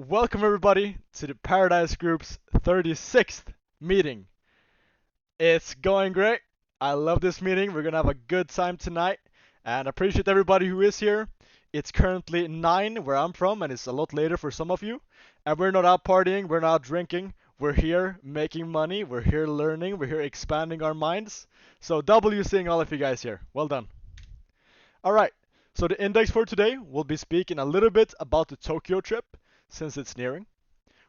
Welcome everybody to the Paradise Group's 36th meeting. It's going great. I love this meeting. We're gonna have a good time tonight and appreciate everybody who is here. It's currently 9 where I'm from and it's a lot later for some of you. And we're not out partying, we're not out drinking. We're here making money, we're here learning, we're here expanding our minds. So W seeing all of you guys here. Well done. Alright, so the index for today will be speaking a little bit about the Tokyo trip since it's nearing.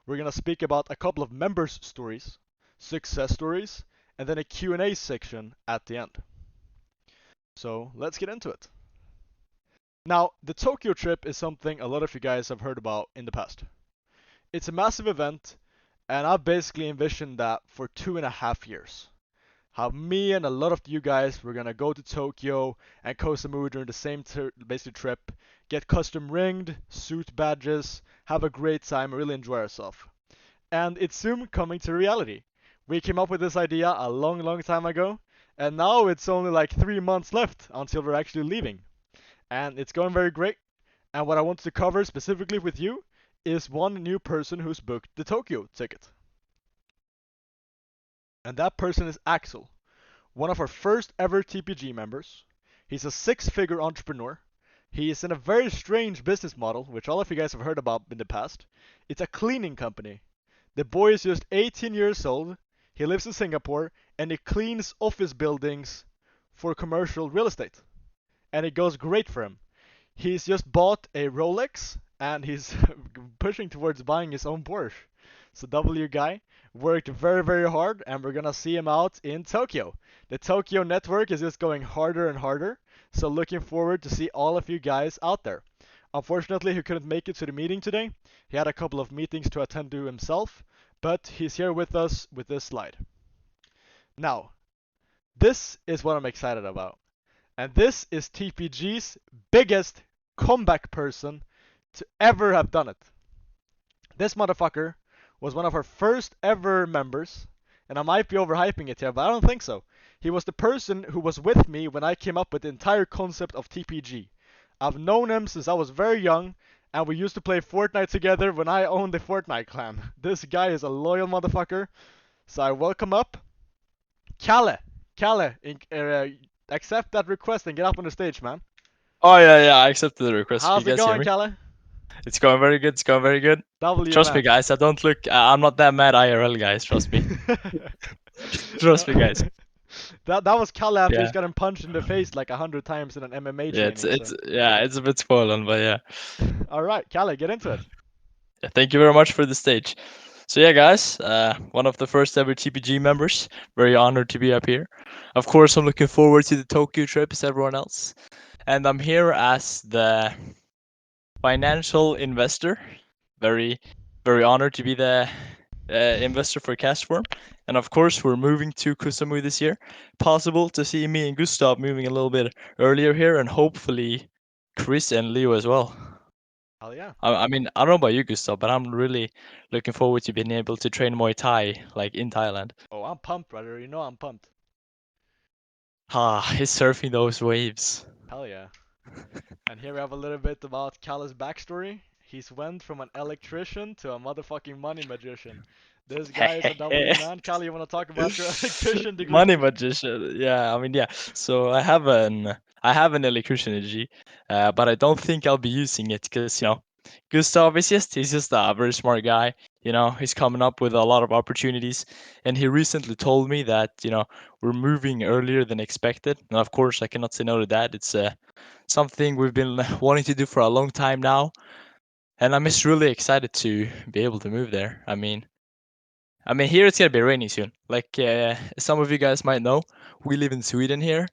We're going to speak about a couple of members' stories, success stories, and then a Q&A section at the end. So let's get into it. Now, the Tokyo trip is something a lot of you guys have heard about in the past. It's a massive event, and I've basically envisioned that for 2.5 years. How me and a lot of you guys were gonna go to Tokyo and Koh Samui during the same basic trip, get custom ringed, suit badges, have a great time, really enjoy ourselves. And it's soon coming to reality. We came up with this idea a long time ago, and now it's only like 3 months left until we're actually leaving. And it's going very great. And what I want to cover specifically with you is one new person who's booked the Tokyo ticket. And that person is Axel, one of our first ever TPG members. He's a 6-figure entrepreneur. He is in a very strange business model, which all of you guys have heard about in the past. It's a cleaning company. The boy is just 18 years old, he lives in Singapore, and he cleans office buildings for commercial real estate. And it goes great for him. He's just bought a Rolex, and he's pushing towards buying his own Porsche. So W guy worked very hard, and we're gonna see him out in Tokyo. The Tokyo network is just going harder and harder, so looking forward to see all of you guys out there. Unfortunately, he couldn't make it to the meeting today. He had a couple of meetings to attend to himself, but he's here with us with this slide. Now, this is what I'm excited about. And this is TPG's biggest comeback person to ever have done it. This motherfucker was one of our first ever members, and I might be overhyping it here, but I don't think so. He was the person who was with me when I came up with the entire concept of TPG. I've known him since I was very young, and we used to play Fortnite together when I owned the Fortnite clan. This guy is a loyal motherfucker, so I welcome up Kalle. Kalle, accept that request and get up on the stage, man. Oh yeah, I accepted the request. Can you How's it guys hear going, me? Kalle? It's going very good. It's going very good. W, Trust me, man. guys. I don't look. I'm not that mad IRL, guys. Trust me. Trust me, guys. That was Kalle after he's Yeah, gotten punched in the face like 100 times in an MMA yeah. It's training. So, it's yeah. It's a bit spoilen, but yeah. all right, Kalle, get into it. Yeah. Thank you very much for the stage. So yeah, guys. One of the first ever TPG members. Very honored to be up here. Of course, I'm looking forward to the Tokyo trip as everyone else, and I'm here as the financial investor. Very, very honored to be the investor for Castform. And of course, we're moving to Koh Samui this year. Possible to see me and Gustav moving a little bit earlier here, and hopefully Chris and Leo as well. Hell yeah. I mean, I don't know about you, Gustav, but I'm really looking forward to being able to train Muay Thai like in Thailand. Oh, I'm pumped, brother. You know I'm pumped. Ah, he's surfing those waves. Hell yeah. And here we have a little bit about Kalle's backstory. He's went from an electrician to a motherfucking money magician. This guy is a W man. Kalle, you want to talk about your electrician degree? Money magician. Yeah, I mean, yeah. So I have an electricity, but I don't think I'll be using it because Gustav is just he's just a very smart guy. He's coming up with a lot of opportunities, and he recently told me that we're moving earlier than expected. And of course, I cannot say no to that. It's something we've been wanting to do for a long time now, and I'm just really excited to be able to move there. I mean, here it's gonna be raining soon. Like some of you guys might know, we live in Sweden here,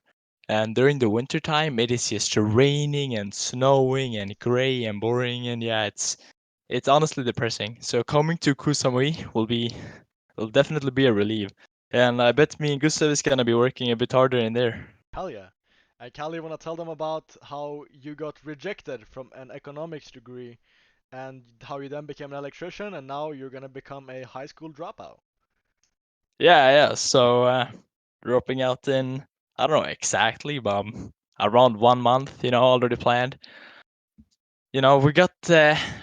and during the winter time, it is just raining and snowing and gray and boring, and yeah, it's honestly depressing. So coming to Koh Samui will definitely be a relief, and I bet me and Gustav is gonna be working a bit harder in there. Hell yeah. And Kalle, you want to tell them about how you got rejected from an economics degree and how you then became an electrician and now you're gonna become a high school dropout. Yeah, yeah. So dropping out in I don't know exactly, but around 1 month, already planned. we got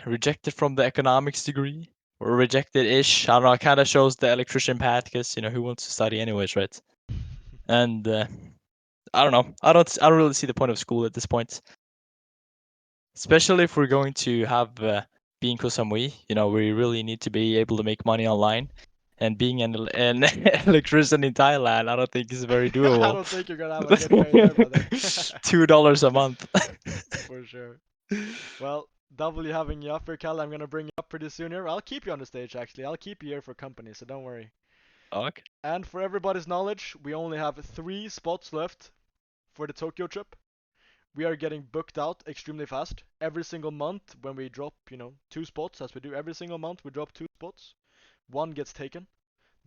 rejected from the economics degree, or rejected-ish. I don't know. It kind of shows the electrician path because who wants to study anyways, right? And I don't know. I don't really see the point of school at this point, especially if we're going to have being Koh Samui. We really need to be able to make money online. And being an electrician in Thailand, I don't think is very I doable. don't think you're gonna have a good pay there, brother. $2 a month. For sure. Well, W having you up here, Cal. I'm gonna bring you up pretty soon here. I'll keep you on the stage actually. I'll keep you here for company, so don't worry. Okay. And for everybody's knowledge, we only have 3 spots left for the Tokyo trip. We are getting booked out extremely fast. Every single month when we drop, 2 spots, as we do every single month, we drop 2 spots. One gets taken.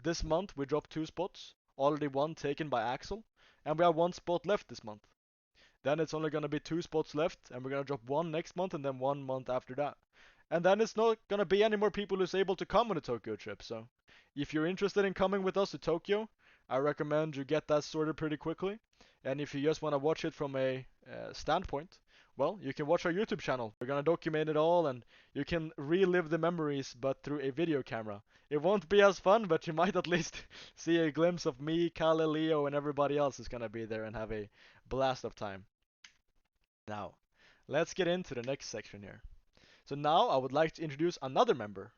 This month we dropped 2 spots. Already one taken by Axel. And we have 1 spot left this month. Then it's only gonna be 2 spots left, and we're gonna drop one next month and then one month after that. And then it's not gonna be any more people who's able to come on the Tokyo trip. So if you're interested in coming with us to Tokyo, I recommend you get that sorted pretty quickly. And if you just want to watch it from a standpoint, well, you can watch our YouTube channel. We're gonna document it all, and you can relive the memories, but through a video camera. It won't be as fun, but you might at least see a glimpse of me, Kalle, Leo, and everybody else is gonna be there and have a blast of time. Now, let's get into the next section here. So now I would like to introduce another member,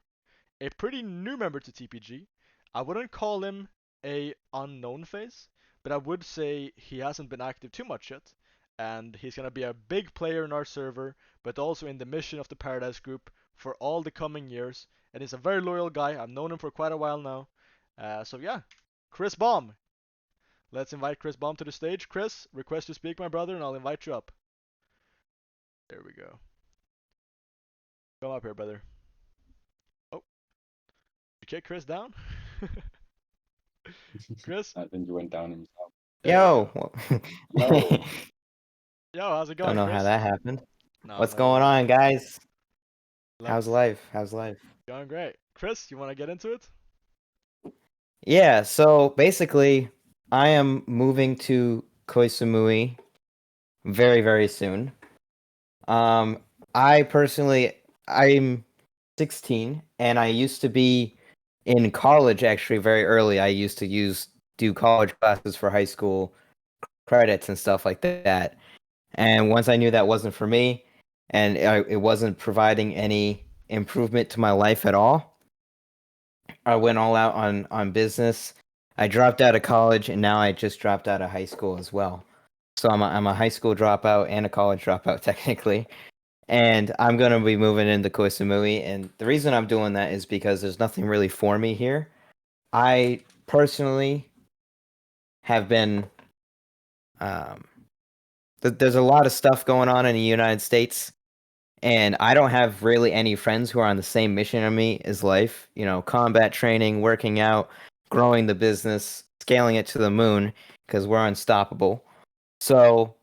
a pretty new member to TPG. I wouldn't call him a unknown face, but I would say he hasn't been active too much yet, and he's gonna be a big player in our server, but also in the mission of the Paradise Group for all the coming years. And he's a very loyal guy. I've known him for quite a while now. So yeah, Chris Baum. Let's invite Chris Baum to the stage. Chris, request to speak, my brother, and I'll invite you up. There we go. Come up here, brother. Oh, you kick Chris down? Chris? I think he went down himself. There we go. Yo. Yo, how's it going, Don't know Chris? how that happened. No, What's no going worries. on, guys? How's Let's- life? How's life? Going great. Chris, you want to get into it? Yeah, so basically, I am moving to Koh Samui very, very soon. I personally, I'm 16, and I used to be in college actually very early. I used to do college classes for high school credits and stuff like that. And once I knew that wasn't for me, and it wasn't providing any improvement to my life at all, I went all out on business. I dropped out of college, and now I just dropped out of high school as well. So I'm a high school dropout and a college dropout technically, and I'm gonna be moving into Koh Samui. And the reason I'm doing that is because there's nothing really for me here. I personally have been there's a lot of stuff going on in the United States, and I don't have really any friends who are on the same mission as me as life. Combat training, working out, growing the business, scaling it to the moon, because we're unstoppable. So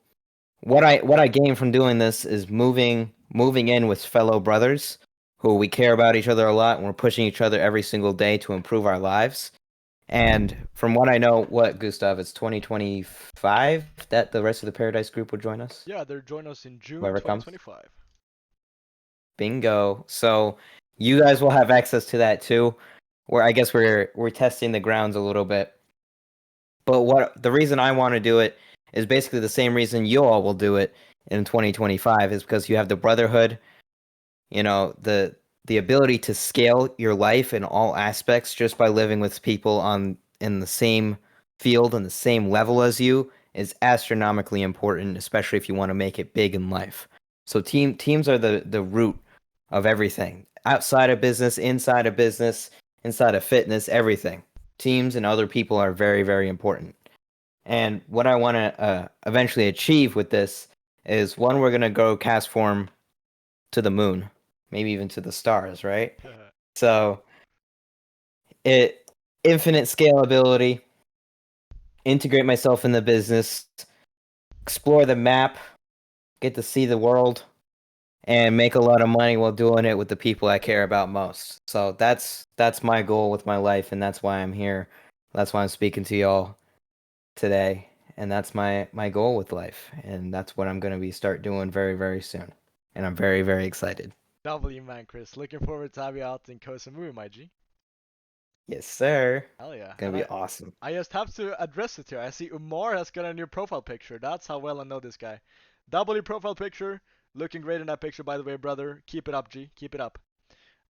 what I gain from doing this is moving in with fellow brothers who we care about each other a lot, and we're pushing each other every single day to improve our lives. And from what I know, Gustav, it's 2025 that the rest of the Paradise Group will join us? Yeah, they're joining us in June Whoever comes. 2025. Bingo. So you guys will have access to that too. Where I guess we're testing the grounds a little bit. But the reason I want to do it is basically the same reason you all will do it in 2025 is because you have the brotherhood, the ability to scale your life in all aspects just by living with people in the same field and the same level as you is astronomically important, especially if you want to make it big in life. So teams are the root of everything. Outside of business, inside of fitness, everything. Teams and other people are very, very important. And what I want to eventually achieve with this is, one, we're going to go cast form to the moon, maybe even to the stars, right? So infinite scalability, integrate myself in the business, explore the map, get to see the world, and make a lot of money while doing it with the people I care about most. So that's my goal with my life, and that's why I'm here. That's why I'm speaking to y'all today, and that's my goal with life, and that's what I'm going to start doing very, very soon. and I'm very, very excited. W man, Chris. Looking forward to have you out in Koh Samui, my G. Yes, sir. Hell yeah. Gonna And be awesome. I just have to address it here. I see Umar has got a new profile picture. That's how well I know this guy. W profile picture. Looking great in that picture, by the way, brother. Keep it up, G. Keep it up.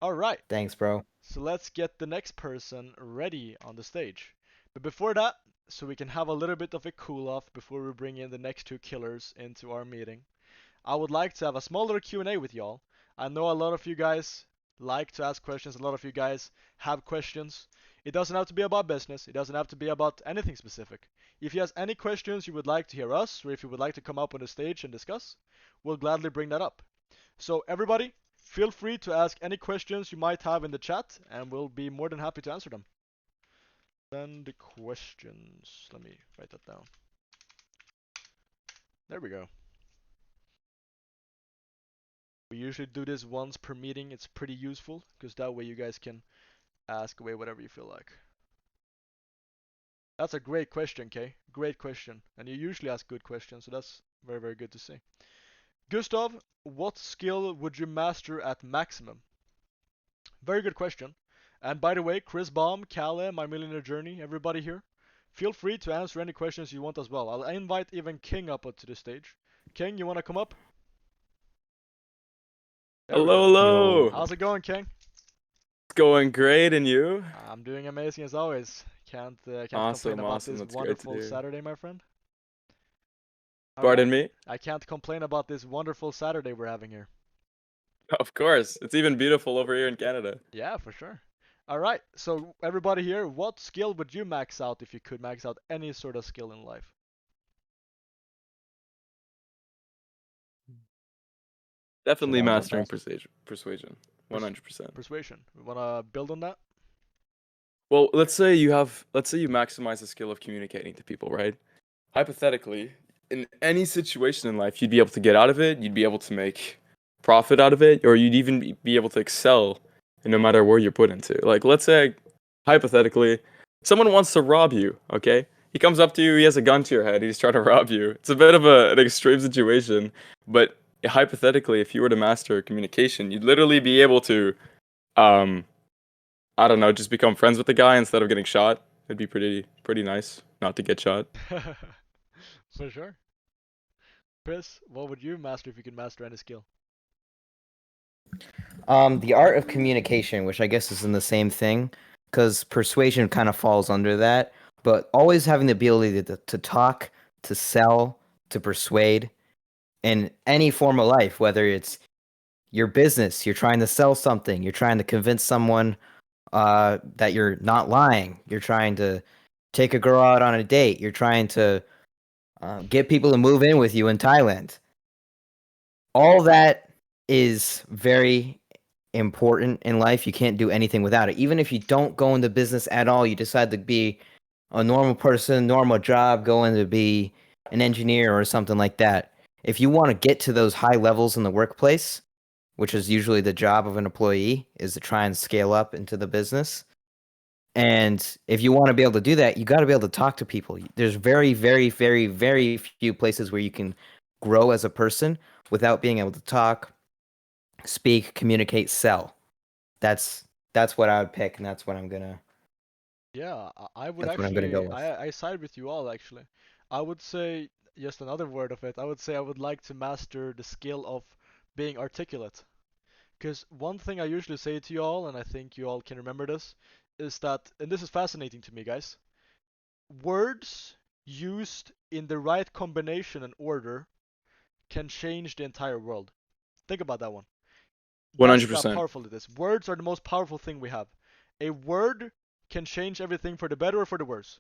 Alright. Thanks, bro. So let's get the next person ready on the stage. But before that, so we can have a little bit of a cool off before we bring in the next two killers into our meeting, I would like to have a small little Q&A with y'all. I know a lot of you guys like to ask questions. A lot of you guys have questions. It doesn't have to be about business. It doesn't have to be about anything specific. If you have any questions you would like to hear us, or if you would like to come up on the stage and discuss, we'll gladly bring that up. So everybody, feel free to ask any questions you might have in the chat, and we'll be more than happy to answer them. Then the questions. Let me write that down. There we go. We usually do this once per meeting. It's pretty useful because that way you guys can ask away whatever you feel like. That's a great question, Kay. Great question. And you usually ask good questions, so that's very, very good to see. Gustav, what skill would you master at maximum? Very good question. And by the way, Chris Baum, Kalle, My Millionaire Journey, everybody here, feel free to answer any questions you want as well. I'll invite even King up to the stage. King, you want to come up? There we Hello, go. hello. How's it going, King? It's going great, and you? I'm doing amazing as always. Can't Awesome, complain about awesome. this That's great to wonderful hear. Saturday, my friend. Pardon Alright. me? I can't complain about this wonderful Saturday we're having here. Of course. It's even beautiful over here in Canada. Yeah, for sure. Alright, so everybody here, what skill would you max out if you could max out any sort of skill in life? Definitely that was mastering impressive. persuasion. 100%. Persuasion. We wanna build on that? Well, let's say you maximize the skill of communicating to people, right? Hypothetically, in any situation in life, you'd be able to get out of it, you'd be able to make profit out of it, or you'd even be able to excel in no matter where you're put into. Like, let's say, hypothetically, someone wants to rob you, okay? He comes up to you, he has a gun to your head, he's trying to rob you. It's a bit of an extreme situation, but hypothetically, if you were to master communication, you'd literally be able to, I don't know, just become friends with the guy instead of getting shot. It'd be pretty nice not to get shot. For sure. Chris, what would you master if you could master any skill? The art of communication, which I guess is in the same thing, because persuasion kind of falls under that. But always having the ability to talk, to sell, to persuade, in any form of life, whether it's your business, you're trying to sell something, you're trying to convince someone that you're not lying, you're trying to take a girl out on a date, you're trying to get people to move in with you in Thailand. All that is very important in life. You can't do anything without it. Even if you don't go into business at all, you decide to be a normal person, normal job, go in to be an engineer or something like that. If you want to get to those high levels in the workplace, which is usually the job of an employee, is to try and scale up into the business. And if you want to be able to do that, you got to be able to talk to people. There's very, very, very, very few places where you can grow as a person without being able to talk, speak, communicate, sell. That's what I would pick, and that's what I'm gonna. Yeah, I would That's what I'm gonna actually, go with. I side with you all actually. I would say, just another word of it, I would say I would like to master the skill of being articulate. Because one thing I usually say to you all, and I think you all can remember this, is that, and this is fascinating to me, guys, words used in the right combination and order can change the entire world. Think about that one. That's how 100%. powerful it is. Words are the most powerful thing we have. A word can change everything for the better or for the worse.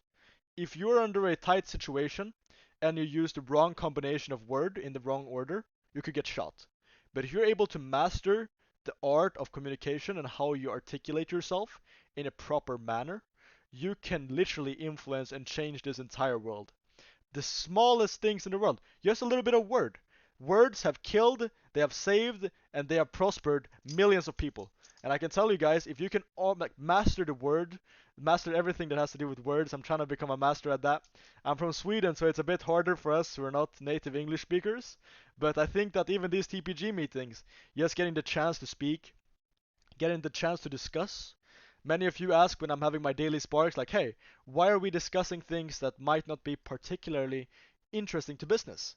If you're under a tight situation and you use the wrong combination of word in the wrong order, you could get shot. But if you're able to master the art of communication and how you articulate yourself in a proper manner, you can literally influence and change this entire world. The smallest things in the world, just a little bit of word. Words have killed, they have saved, and they have prospered millions of people. And I can tell you guys, if you can all like master the word, master everything that has to do with words, I'm trying to become a master at that. I'm from Sweden, so it's a bit harder for us who are not native English speakers. But I think that even these TPG meetings, just getting the chance to speak, getting the chance to discuss. Many of you ask when I'm having my daily sparks, like, hey, why are we discussing things that might not be particularly interesting to business?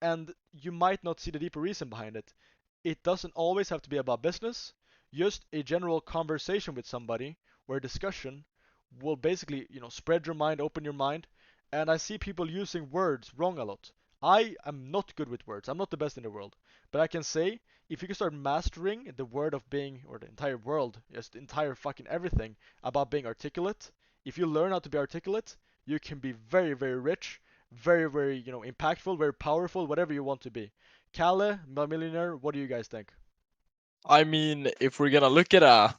And you might not see the deeper reason behind it. It doesn't always have to be about business. Just a general conversation with somebody or a discussion will basically, spread your mind, open your mind. And I see people using words wrong a lot. I am not good with words. I'm not the best in the world. But I can say, if you can start mastering the word of being, or the entire world, just the entire fucking everything about being articulate, if you learn how to be articulate, you can be very, very rich, very, very, impactful, very powerful, whatever you want to be. Kalle, millionaire, what do you guys think? I mean, if we're gonna look at a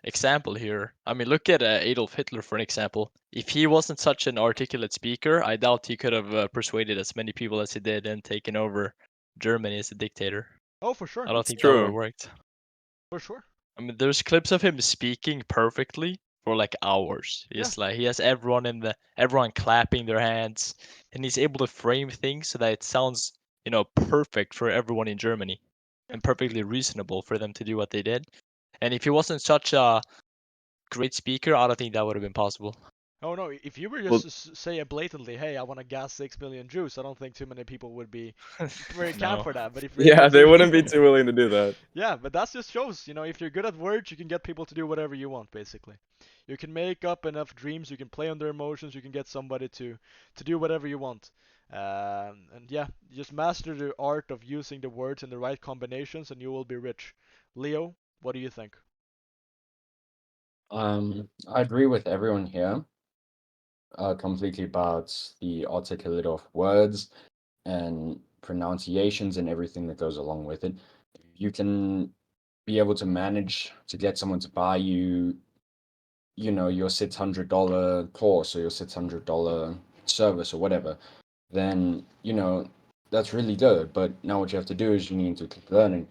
example here, I mean, look at Adolf Hitler for an example. If he wasn't such an articulate speaker, I doubt he could have persuaded as many people as he did and taken over Germany as a dictator. Oh, for sure. I don't It's think that would have true. worked. For sure. I mean, there's clips of him speaking perfectly for like hours. Yeah. Just like he has everyone clapping their hands, and he's able to frame things so that it sounds, perfect for everyone in Germany, Yeah. and perfectly reasonable for them to do what they did. And if he wasn't such a great speaker, I don't think that would have been possible. Oh no, if you were Well, just to say blatantly, hey, I want to gas 6 million Jews, I don't think too many people would be very camp No. for that. But if you're able yeah, they to, wouldn't be too willing to do that. yeah, but that just shows, if you're good at words, you can get people to do whatever you want, basically. You can make up enough dreams, you can play on their emotions, you can get somebody to do whatever you want. And yeah, just master the art of using the words in the right combinations, and you will be rich. Leo, what do you think? I agree with everyone here completely about the articulate of words and pronunciations and everything that goes along with it. You can be able to manage to get someone to buy you, your $600 course or your $600 service or whatever, then, that's really good. But now what you have to do is you need to keep learning.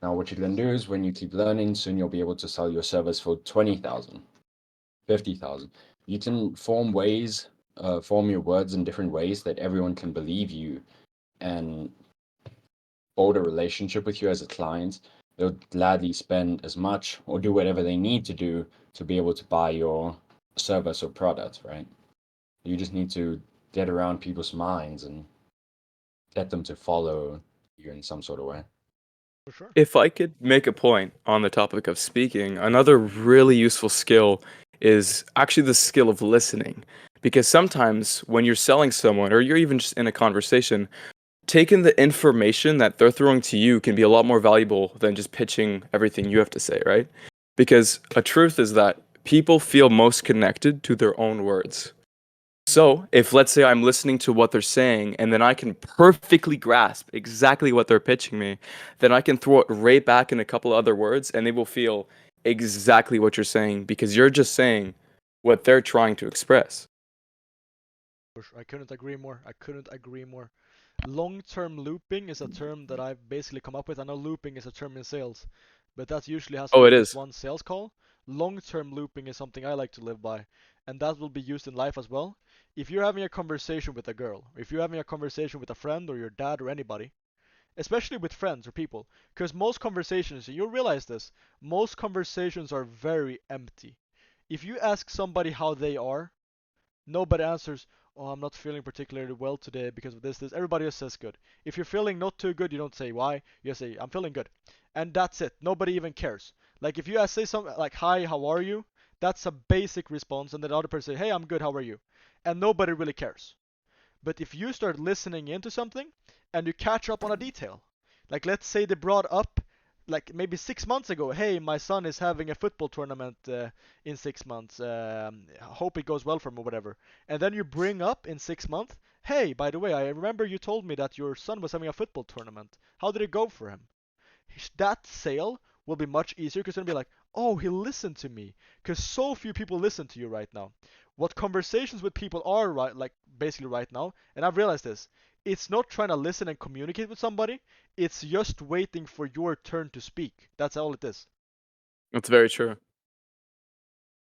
Now what you're going to do is when you keep learning, soon you'll be able to sell your service for 20,000. 50,000. You can form your words in different ways that everyone can believe you and build a relationship with you as a client. They'll gladly spend as much or do whatever they need to do to be able to buy your service or product, right? You just need to get around people's minds and get them to follow you in some sort of way. For sure. If I could make a point on the topic of speaking, another really useful skill is actually the skill of listening. Because sometimes when you're selling someone or you're even just in a conversation, taking the information that they're throwing to you can be a lot more valuable than just pitching everything you have to say, right? Because a truth is that people feel most connected to their own words. So, if let's say I'm listening to what they're saying and then I can perfectly grasp exactly what they're pitching me, then I can throw it right back in a couple of other words and they will feel exactly what you're saying because you're just saying what they're trying to express. For sure. I couldn't agree more. I couldn't agree more. Long-term looping is a term that I've basically come up with. I know looping is a term in sales, but that usually has to Oh, do it with is. one sales call. Long-term looping is something I like to live by, and that will be used in life as well. If you're having a conversation with a girl, if you're having a conversation with a friend or your dad or anybody, especially with friends or people, because most conversations, you'll realize this, most conversations are very empty. If you ask somebody how they are, nobody answers, oh, I'm not feeling particularly well today because of this. Everybody just says good. If you're feeling not too good, you don't say why. You just say, I'm feeling good. And that's it. Nobody even cares. Like if you say something like, hi, how are you? That's a basic response. And then the other person say, hey, I'm good, how are you? And nobody really cares. But if you start listening into something and you catch up on a detail, like let's say they brought up like maybe 6 months ago, hey, my son is having a football tournament in 6 months. Hope it goes well for him or whatever. And then you bring up in 6 months, hey, by the way, I remember you told me that your son was having a football tournament. How did it go for him? That sale will be much easier because it'll be like, oh, he listened to me. Because so few people listen to you right now. What conversations with people are right, like basically right now, and I've realized this, it's not trying to listen and communicate with somebody. It's just waiting for your turn to speak. That's all it is. That's very true.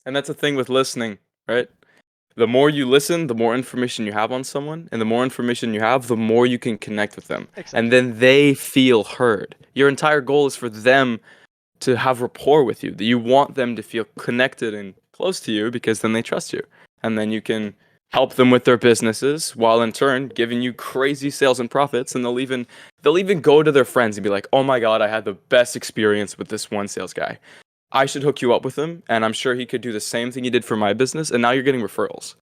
And that's the thing with listening, right? The more you listen, the more information you have on someone, and the more information you have, the more you can connect with them. Exactly. And then they feel heard. Your entire goal is for them to have rapport with you. That you want them to feel connected and close to you because then they trust you. And then you can help them with their businesses while in turn giving you crazy sales and profits, and they'll even go to their friends and be like, "Oh my god, I had the best experience with this one sales guy. I should hook you up with him, and I'm sure he could do the same thing he did for my business, and now you're getting referrals."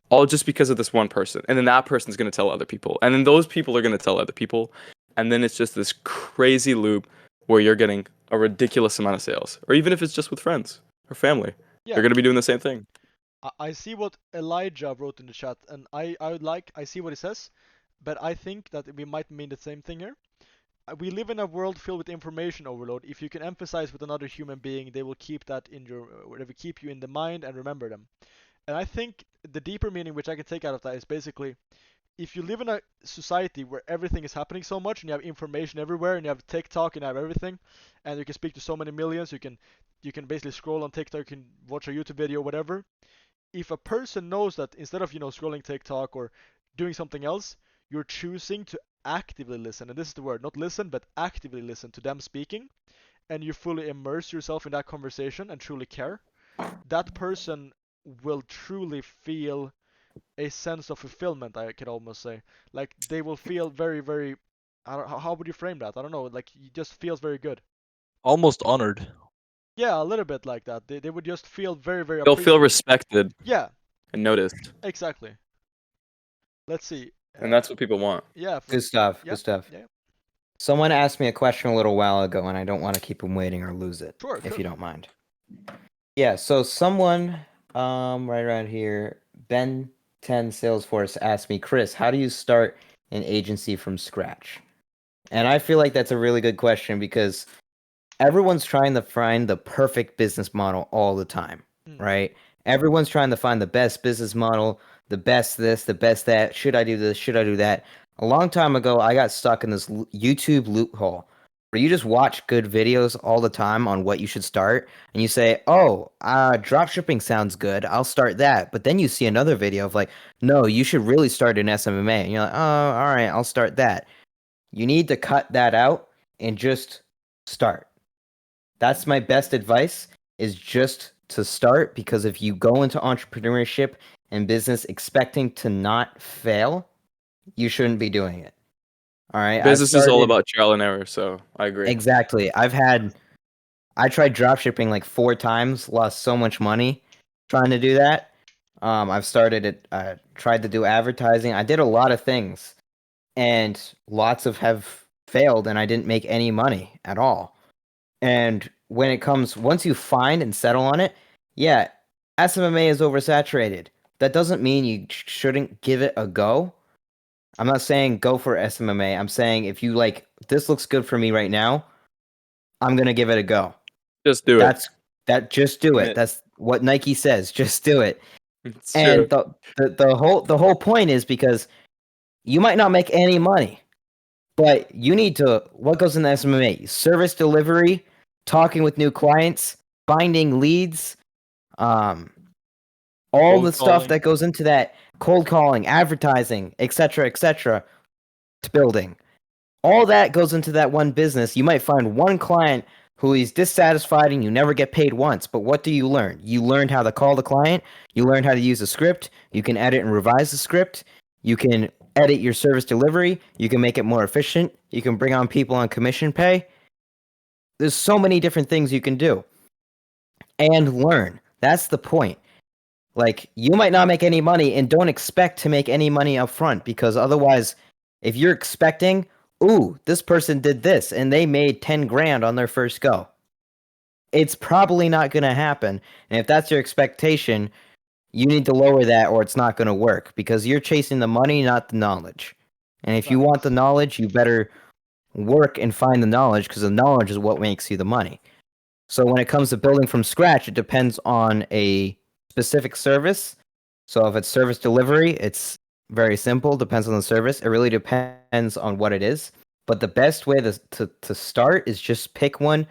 All just because of this one person. And then that person's going to tell other people. And then those people are going to tell other people. And then it's just this crazy loop where you're getting a ridiculous amount of sales. Or even if it's just with friends or family, Yeah. they're going to be doing the same thing. I see what Elijah wrote in the chat, and I see what he says, but I think that we might mean the same thing here. We live in a world filled with information overload. If you can emphasize with another human being, they will keep that in your, they will keep you in the mind and remember them. And I think the deeper meaning which I can take out of that is basically, if you live in a society where everything is happening so much and you have information everywhere and you have TikTok and you have everything, and you can speak to so many millions, you can basically scroll on TikTok, you can watch a YouTube video, whatever. If a person knows that instead of scrolling TikTok or doing something else, you're choosing to actively listen, and this is the word, not listen, but actively listen to them speaking, and you fully immerse yourself in that conversation and truly care, that person will truly feel a sense of fulfillment, I could almost say. Like, they will feel very, very, how would you frame that? I don't know, like, it just feels very good. Almost honored. Yeah, a little bit like that. They would just feel very, very They'll feel appreciated. respected Yeah, and noticed. exactly. Let's see. And that's what people want. Yeah. Gustav, yeah, Gustav. yeah. Someone asked me a question a little while ago, and I don't want to keep them waiting or lose it. Sure, if sure. you don't mind. Yeah. So someone, right around here, Ben 10 Salesforce asked me, Chris, how do you start an agency from scratch? And I feel like that's a really good question because everyone's trying to find the perfect business model all the time, right? Everyone's trying to find the best business model, the best this, the best that. Should I do this? Should I do that? A long time ago, I got stuck in this YouTube loophole where you just watch good videos all the time on what you should start, and you say, "Oh, dropshipping sounds good. I'll start that." But then you see another video of like, "No, you should really start an SMMA," and you're like, "Oh, all right, I'll start that." You need to cut that out and just start. That's my best advice, is just to start, because if you go into entrepreneurship and business expecting to not fail, you shouldn't be doing it. All right. Business is all about trial and error, so I agree. Exactly. I tried dropshipping like 4 times, lost so much money trying to do that. I've started it, tried to do advertising. I did a lot of things, and lots of have failed, and I didn't make any money at all. And when it comes, once you find and settle on it, yeah, SMMA is oversaturated. That doesn't mean you shouldn't give it a go. I'm not saying go for SMMA. I'm saying if you like, this looks good for me right now, I'm gonna give it a go. Just do it. Just do it. That's what Nike says. Just do it. It's And true. the whole point is because you might not make any money, but you need to, what goes in the SMMA? Service delivery, talking with new clients, finding leads, all Cold the stuff calling. that goes into that, cold calling, advertising, etc., building. All that goes into that one business. You might find one client who is dissatisfied and you never get paid once, but what do you learn? You learned how to call the client, you learned how to use a script, you can edit and revise the script, you can edit your service delivery, you can make it more efficient, you can bring on people on commission pay. There's so many different things you can do. And learn. That's the point. Like, you might not make any money, and don't expect to make any money up front, because otherwise, if you're expecting, ooh, this person did this and they made 10 grand on their first go, it's probably not going to happen. And if that's your expectation, you need to lower that, or it's not going to work, because you're chasing the money, not the knowledge. And if you want the knowledge, you better work and find the knowledge, because the knowledge is what makes you the money. So when it comes to building from scratch, it depends on a specific service. So if it's service delivery, it's very simple, depends on the service. It really depends on what it is. But the best way to start is just pick one,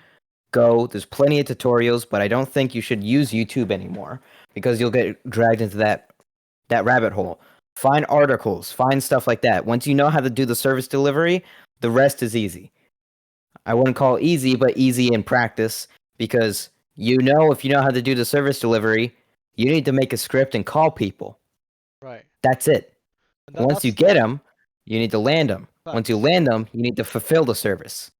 go. There's plenty of tutorials, but I don't think you should use YouTube anymore because you'll get dragged into that rabbit hole. Find articles, find stuff like that. Once you know how to do the service delivery, the rest is easy. I wouldn't call it easy, but easy in practice because if you know how to do the service delivery, you need to make a script and call people. Right. That's it. And Once you get them, you need to land them. Once you Facts. land them, you need to fulfill the service.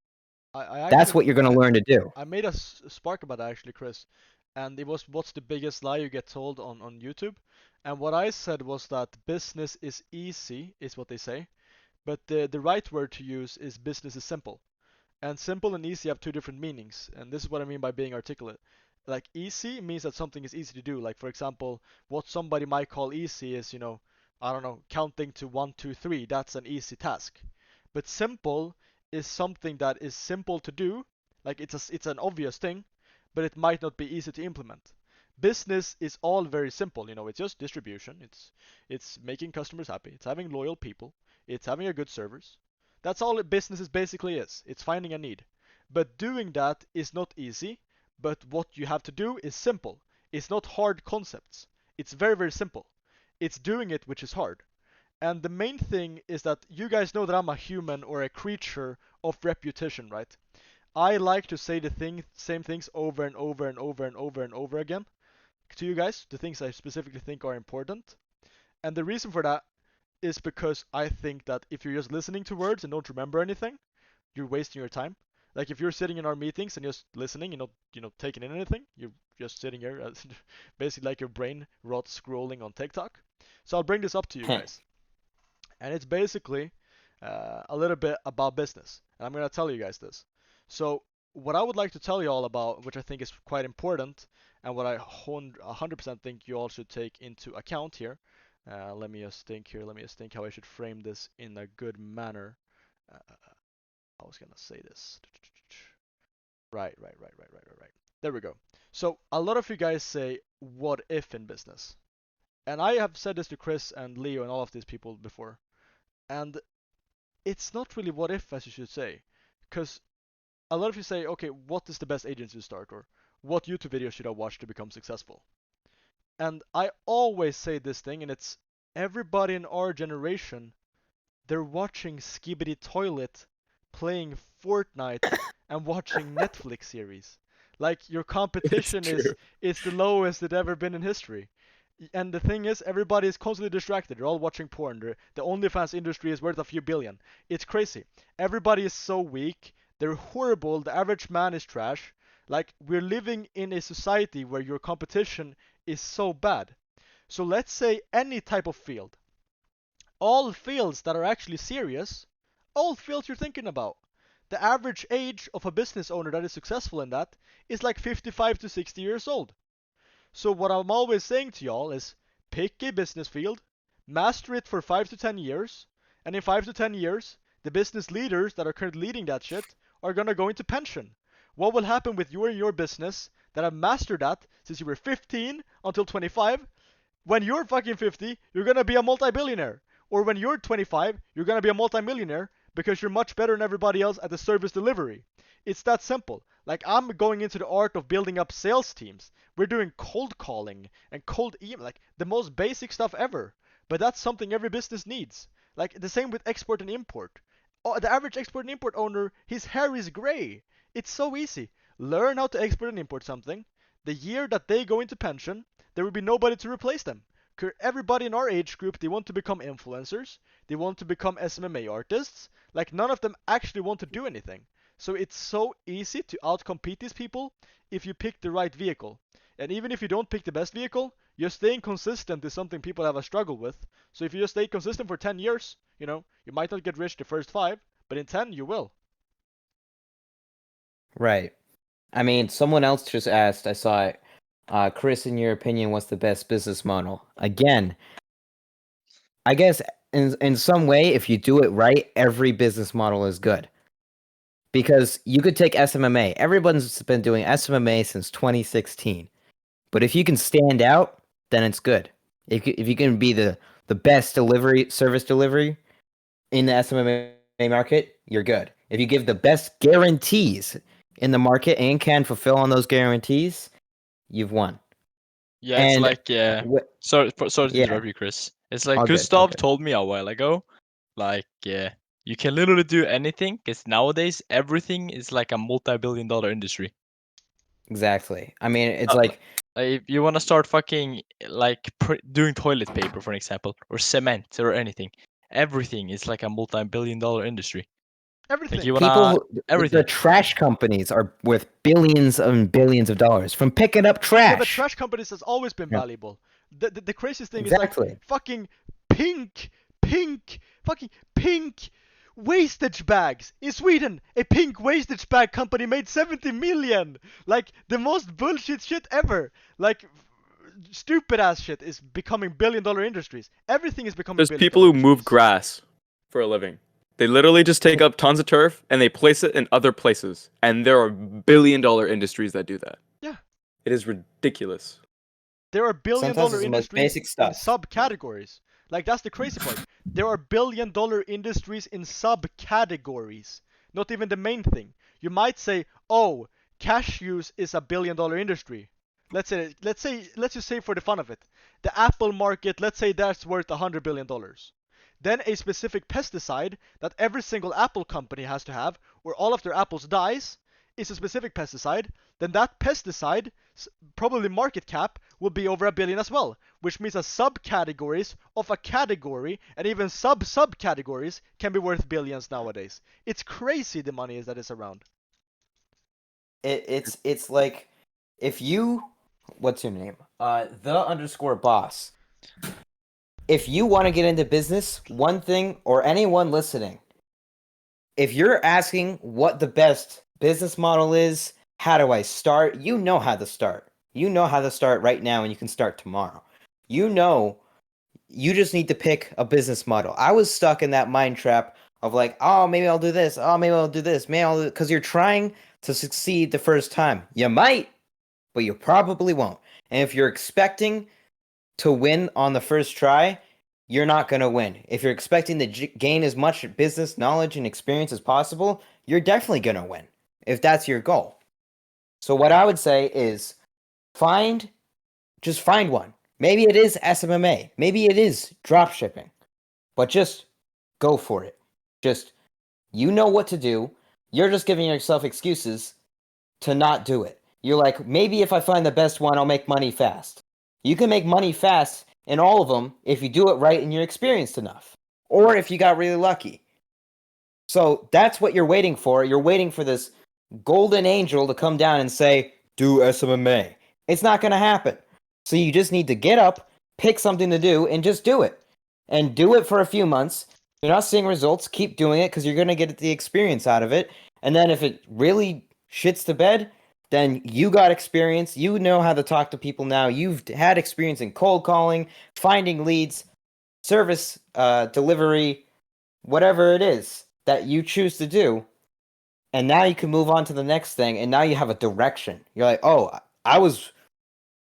I That's actually what you're going to learn to do. I made a spark about that actually, Chris, and it was what's the biggest lie you get told on YouTube, and what I said was that business is easy, is what they say, but the right word to use is business is simple, and simple and easy have two different meanings, and this is what I mean by being articulate. Like easy means that something is easy to do. Like for example, what somebody might call easy is, I don't know, counting to 1, 2, 3. That's an easy task. But simple is something that is simple to do, like it's an obvious thing, but it might not be easy to implement. Business is all very simple, it's just distribution, it's making customers happy, it's having loyal people, it's having a good servers. That's all business is basically is. It's finding a need. But doing that is not easy, but what you have to do is simple. It's not hard concepts. It's very, very simple. It's doing it which is hard. And the main thing is that you guys know that I'm a human or a creature of repetition, right? I like to say the same things over and over and over and over and over again to you guys, the things I specifically think are important. And the reason for that is because I think that if you're just listening to words and don't remember anything, you're wasting your time. Like if you're sitting in our meetings and just listening, taking in anything, you're just sitting here, basically like your brain rots scrolling on TikTok. So I'll bring this up to you guys. And it's basically a little bit about business. And I'm going to tell you guys this. So what I would like to tell you all about, which I think is quite important, and what I 100% think you all should take into account here. Let me just think here. Let me just think how I should frame this in a good manner. I was going to say this. Right. There we go. So a lot of you guys say, what if in business? And I have said this to Chris and Leo and all of these people before. And it's not really what if, as you should say. Because a lot of you say, okay, what is the best agency to start? Or what YouTube video should I watch to become successful? And I always say this thing, and it's everybody in our generation, they're watching Skibidi Toilet, playing Fortnite, and watching Netflix series. Like, your competition is the lowest it ever been in history. And the thing is, everybody is constantly distracted. They're all watching porn. The OnlyFans industry is worth a few billion. It's crazy. Everybody is so weak. They're horrible. The average man is trash. Like, we're living in a society where your competition is so bad. So let's say any type of field. All fields that are actually serious, all fields you're thinking about. The average age of a business owner that is successful in that is like 55 to 60 years old. So what I'm always saying to y'all is pick a business field, master it for 5 to 10 years, and in 5 to 10 years, the business leaders that are currently leading that shit are gonna go into pension. What will happen with you and your business that have mastered that since you were 15 until 25? When you're fucking 50, you're gonna be a multi-billionaire. Or when you're 25, you're gonna be a multi-millionaire because you're much better than everybody else at the service delivery. It's that simple. Like, I'm going into the art of building up sales teams. We're doing cold calling and cold email, like the most basic stuff ever. But that's something every business needs. Like the same with export and import. Oh, the average export and import owner, his hair is gray. It's so easy. Learn how to export and import something. The year that they go into pension, there will be nobody to replace them. Everybody in our age group, they want to become influencers. They want to become SMMA artists. Like, none of them actually want to do anything. So it's so easy to outcompete these people if you pick the right vehicle. And even if you don't pick the best vehicle, just staying consistent is something people have a struggle with. So if you just stay consistent for 10 years, you might not get rich the first 5, but in 10 you will. Right. I mean, someone else just asked, I saw it, Chris, in your opinion, what's the best business model? Again, I guess in some way, if you do it right, every business model is good. Because you could take SMMA. Everyone's been doing SMMA since 2016. But if you can stand out, then it's good. If you can be the best service delivery in the SMMA market, you're good. If you give the best guarantees in the market and can fulfill on those guarantees, you've won. Yeah, it's And like sorry to Yeah. interrupt you, Chris. It's like All good, all Gustav good. told me a while ago, like you can literally do anything because nowadays everything is like a multi-billion-dollar industry. Exactly. I mean, it's Uh, like If you want to start fucking like doing toilet paper, for example, or cement or anything, everything is like a multi-billion-dollar industry. Everything. Like you people, wanna the everything. trash companies are worth billions and billions of dollars from picking up Yeah, but trash. trash companies has always been Yeah. valuable. The craziest thing is Exactly. like fucking pink wastage bags in Sweden. A pink wastage bag company made 70 million. Like the most bullshit shit ever. Like stupid ass shit is becoming billion-dollar industries. Everything is becoming There's billion-dollar people who move industries. grass for a living. They literally just take up tons of turf and they place it in other places. And there are billion-dollar industries that do that. Yeah. It is ridiculous. There are billion-dollar it's the most industries basic in stuff. subcategories. Like that's the crazy part. There are billion-dollar industries in subcategories. Not even the main thing. You might say, "Oh, cashews is a billion-dollar industry." Let's just say for the fun of it, the apple market. Let's say that's worth $100 billion. Then a specific pesticide that every single apple company has to have, or all of their apples dies, is a specific pesticide. Then that pesticide, probably market cap, will be over $1 billion as well, which means that subcategories of a category and even subcategories can be worth billions nowadays. It's crazy the money that is around. It's like if you, what's your name? The_boss. If you want to get into business, one thing, or anyone listening, if you're asking what the best business model is, how do I start? You know how to start. You know how to start right now, and you can start tomorrow. You know, you just need to pick a business model. I was stuck in that mind trap of like, oh, maybe I'll do this. Oh, maybe I'll do this. Maybe I'll do, because you're trying to succeed the first time. You might, but you probably won't. And if you're expecting to win on the first try, you're not going to win. If you're expecting to gain as much business knowledge and experience as possible, you're definitely going to win if that's your goal. So what I would say is just find one. Maybe it is SMMA. Maybe it is drop shipping. But just go for it. Just, you know what to do. You're just giving yourself excuses to not do it. You're like, maybe if I find the best one, I'll make money fast. You can make money fast in all of them if you do it right and you're experienced enough. Or if you got really lucky. So that's what you're waiting for. You're waiting for this golden angel to come down and say, do SMMA. It's not going to happen. So you just need to get up, pick something to do, and just do it. And do it for a few months. If you're not seeing results, keep doing it because you're going to get the experience out of it. And then if it really shits the bed, then you got experience. You know how to talk to people now. You've had experience in cold calling, finding leads, service delivery, whatever it is that you choose to do. And now you can move on to the next thing. And now you have a direction. You're like, oh, I was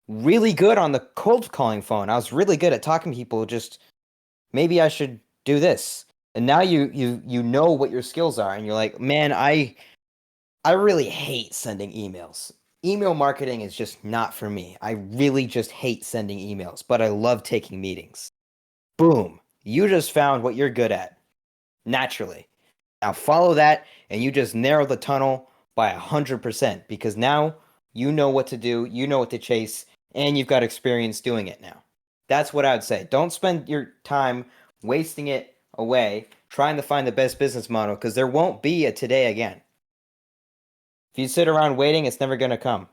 really good on the cold calling phone. I was really good at talking to people. Just maybe I should do this. And now you know what your skills are. And you're like, man, I really hate sending emails. Email marketing is just not for me. I really just hate sending emails, but I love taking meetings. Boom. You just found what you're good at. Naturally. Now follow that and you just narrow the tunnel by 100% because now you know what to do, you know what to chase, and you've got experience doing it now. That's what I would say. Don't spend your time wasting it away trying to find the best business model because there won't be a today again. If you sit around waiting, it's never going to come.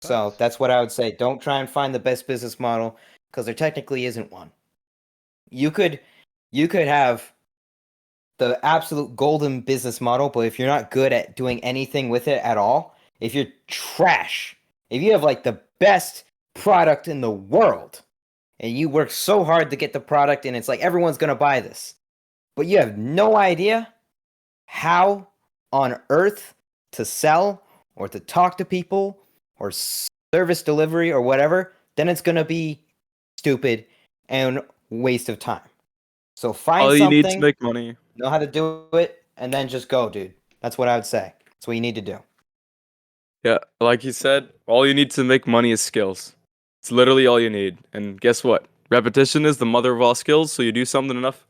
So Facts. that's what I would say. Don't try and find the best business model because there technically isn't one. You could have the absolute golden business model, but if you're not good at doing anything with it at all, if you're trash, if you have like the best product in the world and you work so hard to get the product and it's like everyone's going to buy this, but you have no idea how on earth to sell or to talk to people or service delivery or whatever, then it's going to be stupid and waste of time. So find All you something, need to make money. know how to do it, and then just go, dude. That's what I would say. That's what you need to do. Yeah, like you said, all you need to make money is skills. It's literally all you need. And guess what? Repetition is the mother of all skills, so you do something enough,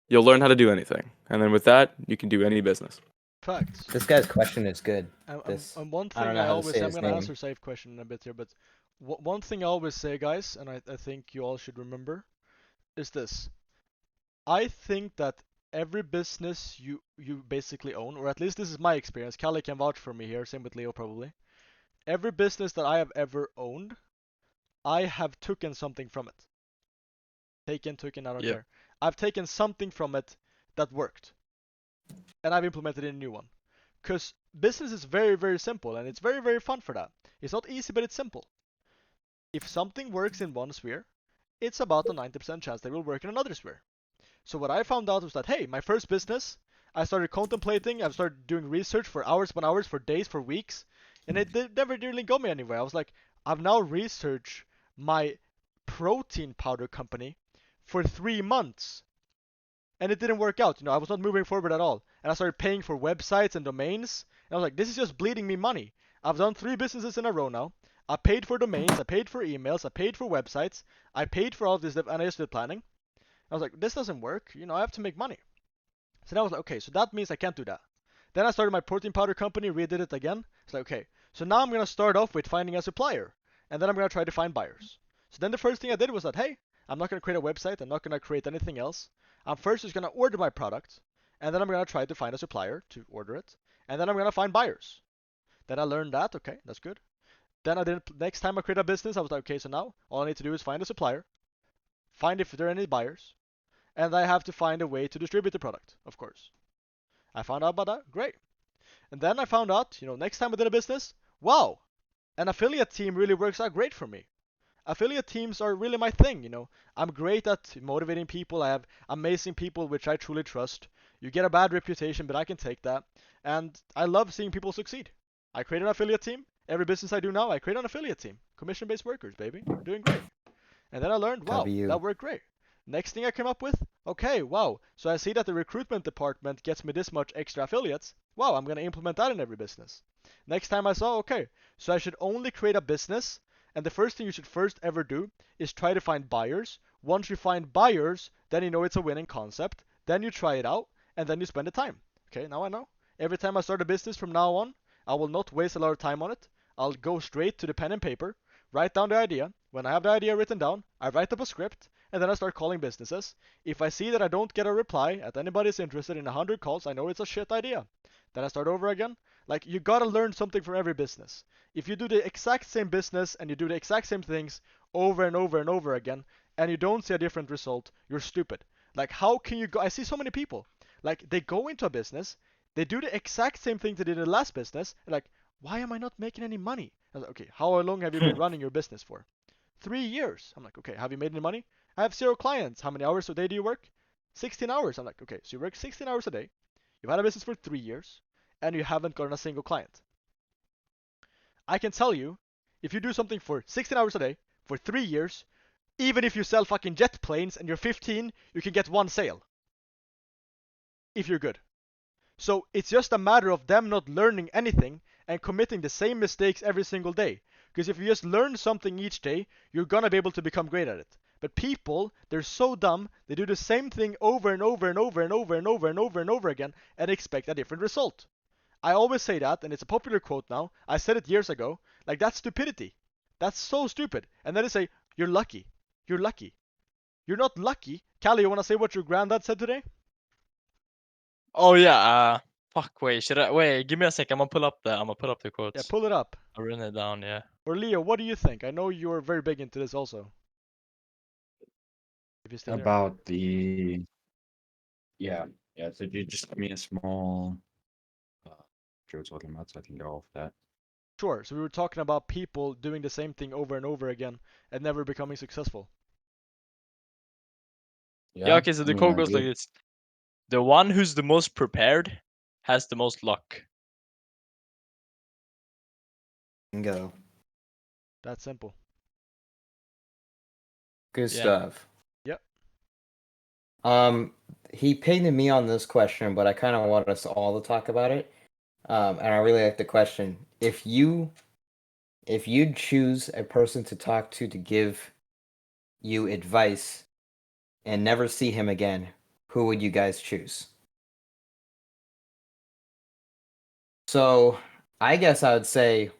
you'll learn how to do anything. And then with that, you can do any business. Facts. This guy's question is good. This And one I don't thing know I how to always say say, I'm his gonna name. answer safe question in a bit here, but one thing I always say, guys, and I think you all should remember, is this. I think that every business you basically own, or at least this is my experience, Callie can vouch for me here, same with Leo probably. Every business that I have ever owned, I have taken something from it. Taken, I don't Yep. care. I've taken something from it that worked, and I've implemented in a new one. Because business is very, very simple, and it's very, very fun for that. It's not easy, but it's simple. If something works in one sphere, it's about a 90% chance that it will work in another sphere. So what I found out was that, hey, my first business, I started contemplating, I started doing research for hours upon hours, for days, for weeks, and it never really got me anywhere. I was like, I've now researched my protein powder company for 3 months, and it didn't work out. I was not moving forward at all. And I started paying for websites and domains, and I was like, this is just bleeding me money. I've done 3 businesses in a row now. I paid for domains, I paid for emails, I paid for websites, I paid for all this stuff, and I just did planning. I was like, this doesn't work. I have to make money. So then I was like, okay, so that means I can't do that. Then I started my protein powder company, redid it again. It's like, okay, so now I'm going to start off with finding a supplier. And then I'm going to try to find buyers. So then the first thing I did was that, hey, I'm not going to create a website. I'm not going to create anything else. I'm first just going to order my product. And then I'm going to try to find a supplier to order it. And then I'm going to find buyers. Then I learned that, okay, that's good. Then next time I create a business, I was like, okay, so now all I need to do is find a supplier, find if there are any buyers, and I have to find a way to distribute the product, of course. I found out about that, great. And then I found out, next time I did a business, wow, an affiliate team really works out great for me. Affiliate teams are really my thing. I'm great at motivating people. I have amazing people which I truly trust. You get a bad reputation, but I can take that. And I love seeing people succeed. I create an affiliate team. Every business I do now, I create an affiliate team. Commission-based workers, baby. We're doing great. And then I learned, wow, Copy you. that worked great. Next thing I came up with, okay, wow. So I see that the recruitment department gets me this much extra affiliates. Wow, I'm going to implement that in every business. Next time I saw, okay, so I should only create a business, and the first thing you should first ever do is try to find buyers. Once you find buyers, then you know it's a winning concept. Then you try it out, and then you spend the time. Okay, now I know. Every time I start a business from now on, I will not waste a lot of time on it. I'll go straight to the pen and paper, write down the idea. When I have the idea written down, I write up a script, and then I start calling businesses. If I see that I don't get a reply at anybody's interested in 100 calls, I know it's a shit idea. Then I start over again. Like, you gotta learn something from every business. If you do the exact same business and you do the exact same things over and over and over again, and you don't see a different result, you're stupid. Like, how can you go? I see so many people. Like, they go into a business, they do the exact same thing they did in the last business, and like, why am I not making any money? I was like, okay, how long have you been running your business for? 3 years. I'm like, okay, have you made any money? I have 0 clients. How many hours a day do you work? 16 hours. I'm like, okay, so you work 16 hours a day. You've had a business for 3 years, and you haven't gotten a single client. I can tell you, if you do something for 16 hours a day, for 3 years, even if you sell fucking jet planes and you're 15, you can get 1 sale. If you're good. So it's just a matter of them not learning anything and committing the same mistakes every single day. Because if you just learn something each day, you're gonna be able to become great at it. But people, they're so dumb, they do the same thing over and over and over and over and over and over and over again and expect a different result. I always say that, and it's a popular quote now. I said it years ago. Like, that's stupidity. That's so stupid. And then they say, you're lucky. You're lucky. You're not lucky. Callie, you wanna say what your granddad said today? Oh yeah. Fuck. Wait. Wait? Give me a sec. I'm gonna pull up the quotes. Yeah, pull it up. I've written it down. Yeah. Or Leo, what do you think? I know you're very big into this also. If you're still here. About the yeah. So you just give me a small what you're talking about, so I can go off that. Sure. So we were talking about people doing the same thing over and over again and never becoming successful. Yeah. Okay. So I the mean, quote I goes like do. this: "The one who's the most prepared has the most luck." Go. That's simple. Good Yeah. stuff. Yep. He painted me on this question, but I kind of want us all to talk about it. And I really like the question. If you'd choose a person to talk to give you advice and never see him again, who would you guys choose? So I guess I would say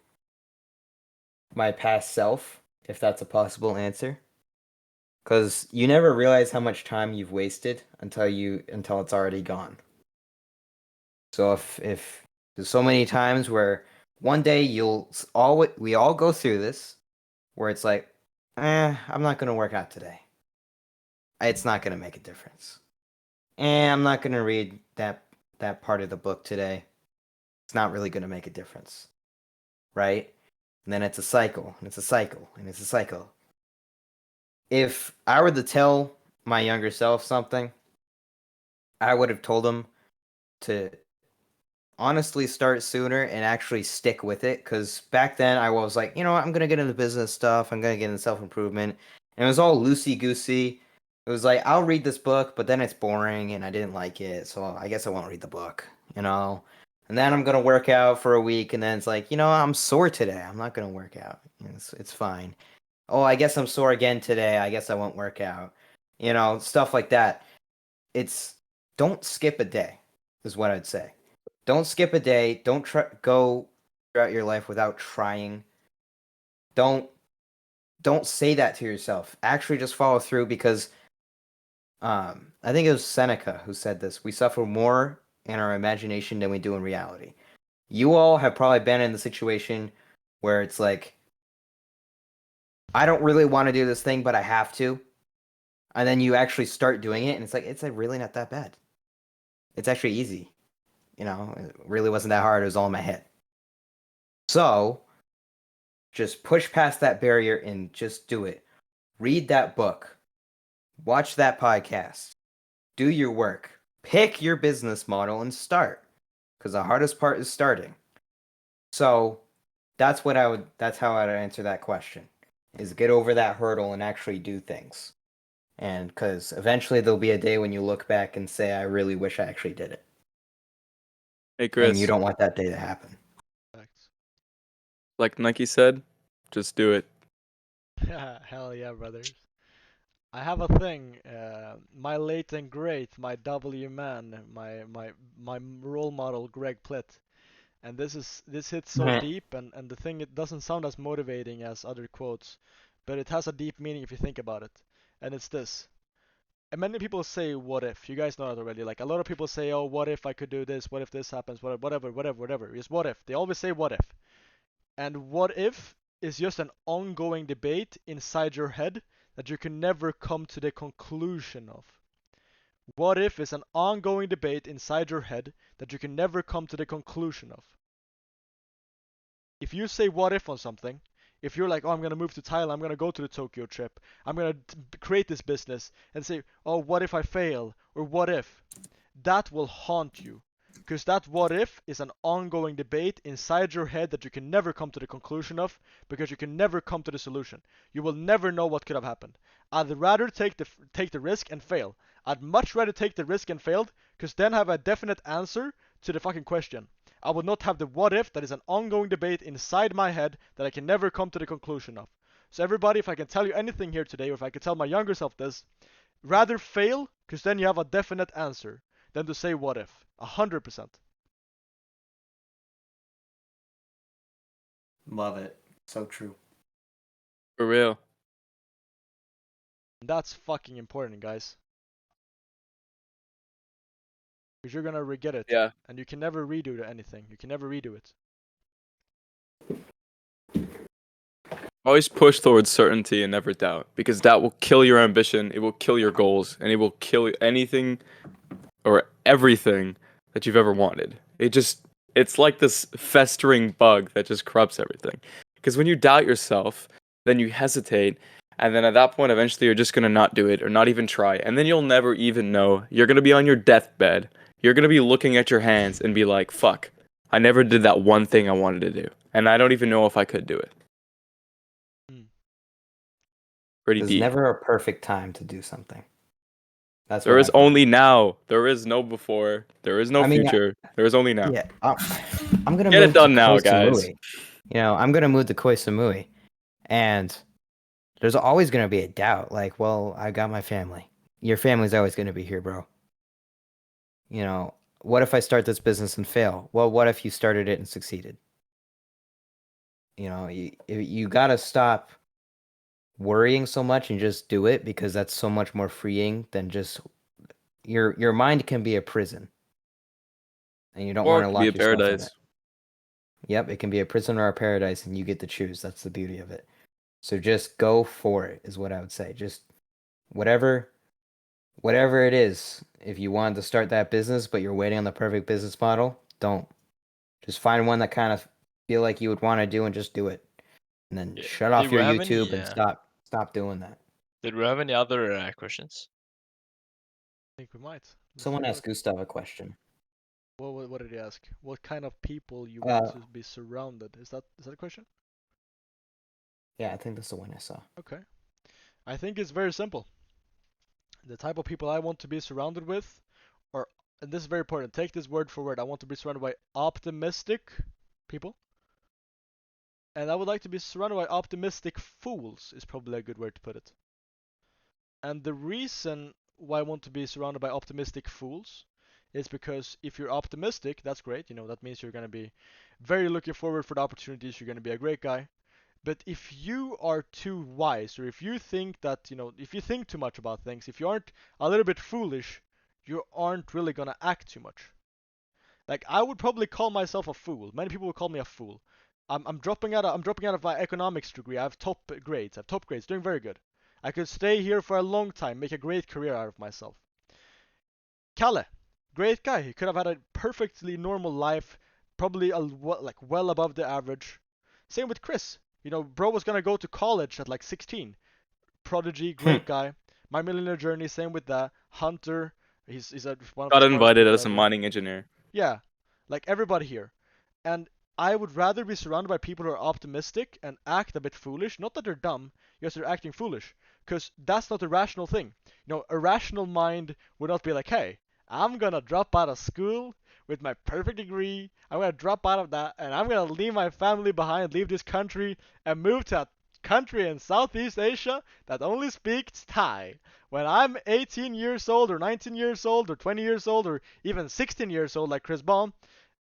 my past self, if that's a possible answer. Because you never realize how much time you've wasted until it's already gone. So if there's so many times where one day we all go through this, where it's like, I'm not gonna work out today. It's not gonna make a difference. I'm not gonna read that part of the book today. It's not really gonna make a difference, right? And then it's a cycle, and it's a cycle, and it's a cycle. If I were to tell my younger self something, I would have told him to honestly start sooner and actually stick with it. Because back then I was like, you know what, I'm gonna get into business stuff. I'm gonna get into self-improvement, and it was all loosey-goosey. It was like, I'll read this book, but then it's boring and I didn't like it, so I guess I won't read the book, you know. And then I'm gonna work out for a week, and then it's like, you know, I'm sore today. I'm not gonna work out. It's fine. Oh, I guess I'm sore again today. I guess I won't work out. You know, stuff like that. It's don't skip a day, is what I'd say. Don't skip a day. Don't go throughout your life without trying. Don't say that to yourself. Actually, just follow through because I think it was Seneca who said this. We suffer more in our imagination than we do in reality. You all have probably been in the situation where it's like, I don't really want to do this thing, but I have to. And then you actually start doing it, and it's like really not that bad. It's actually easy. You know, it really wasn't that hard. It was all in my head. So, just push past that barrier and just do it. Read that book. Watch that podcast. Do your work. Pick your business model and start. Because the hardest part is starting. So, that's how I'd answer that question. Is get over that hurdle and actually do things. And because eventually there'll be a day when you look back and say, I really wish I actually did it. Hey Chris, And you don't want that day to happen. Facts. like Nike said, just do it. Hell yeah, brothers. I have a thing. My late and great, my W man, my role model, Greg Plitt. And this hits so Mhm. deep, and the thing, it doesn't sound as motivating as other quotes, but it has a deep meaning if you think about it. And it's this. And many people say, what if? You guys know that already. Like, a lot of people say, oh, what if I could do this? What if this happens? Whatever. It's what if. They always say what if. And what if is just an ongoing debate inside your head that you can never come to the conclusion of. What if is an ongoing debate inside your head that you can never come to the conclusion of. If you say what if on something, if you're like, oh, I'm going to move to Thailand, I'm going to go to the Tokyo trip, I'm going to create this business, and say, oh, what if I fail? Or what if? That will haunt you. Because that what if is an ongoing debate inside your head that you can never come to the conclusion of, because you can never come to the solution. You will never know what could have happened. I'd rather take the risk and fail. I'd much rather take the risk and failed, because then I have a definite answer to the fucking question. I would not have the what if that is an ongoing debate inside my head that I can never come to the conclusion of. So everybody, if I can tell you anything here today, or if I could tell my younger self this, rather fail, because then you have a definite answer, than to say what if. 100%. Love it. So true. For real. And that's fucking important, guys. Because you're gonna regret it. Yeah. And you can never redo anything. You can never redo it. Always push towards certainty and never doubt, because that will kill your ambition, it will kill your goals, and it will kill anything or everything that you've ever wanted. It's like this festering bug that just corrupts everything. Because when you doubt yourself, then you hesitate, and then at that point, eventually you're just gonna not do it or not even try, and then you'll never even know. You're gonna be on your deathbed. You're gonna be looking at your hands and be like, fuck, I never did that one thing I wanted to do, and I don't even know if I could do it. Pretty There's deep. never a perfect time to do something. That's There what is I find. only now. There is no before. There is no I mean, future. There is only now. Yeah. I'm gonna Get it move done to now, Koh guys. Samui. You know, I'm gonna move to Koh Samui, and there's always gonna be a doubt. Like, well, I got my family. Your family's always gonna be here, bro. You know, what if I start this business and fail? Well, what if you started it and succeeded? You know, you gotta stop worrying so much and just do it, because that's so much more freeing than just your mind can be a prison, and you don't Or want it to could be a lock yourself in paradise. it. Yep, it can be a prison or a paradise, and you get to choose. That's the beauty of it. So just go for it, is what I would say. Just whatever it is. If you wanted to start that business, but you're waiting on the perfect business model, don't. Just find one that kind of feel like you would want to do and just do it. And then Yeah. shut off Did we your have YouTube any? and stop doing that. Did we have any other questions? I think we might. Let's Someone take a asked look. Gustav a question. What did he ask? What kind of people you want Uh, to be surrounded? Is that a question? yeah, I think that's the one I saw. Okay. I think it's very simple. The type of people I want to be surrounded with are, and this is very important, take this word for word. I want to be surrounded by optimistic people. And I would like to be surrounded by optimistic fools, is probably a good word to put it. And the reason why I want to be surrounded by optimistic fools is because if you're optimistic, that's great. You know, that means you're going to be very looking forward for the opportunities. You're going to be a great guy. But if you are too wise, or if you think that, you know, if you think too much about things, if you aren't a little bit foolish, you aren't really going to act too much. Like, I would probably call myself a fool. Many people would call me a fool. I'm dropping out of my economics degree. I have top grades. Doing very good. I could stay here for a long time, make a great career out of myself. Kalle, great guy. He could have had a perfectly normal life, probably well above the average. Same with Chris. You know, bro was gonna go to college at like 16. Prodigy, great guy. My Millionaire Journey, same with that. Hunter, he's one of Got the smartest invited people as a ever. mining engineer. Yeah, like everybody here. And I would rather be surrounded by people who are optimistic and act a bit foolish. Not that they're dumb, just they're acting foolish. Because that's not a rational thing. You know, a rational mind would not be like, hey, I'm gonna drop out of school with my perfect degree. I'm gonna drop out of that and I'm gonna leave my family behind, leave this country, and move to a country in Southeast Asia that only speaks Thai. When I'm 18 years old, or 19 years old, or 20 years old, or even 16 years old, like Chris Baum,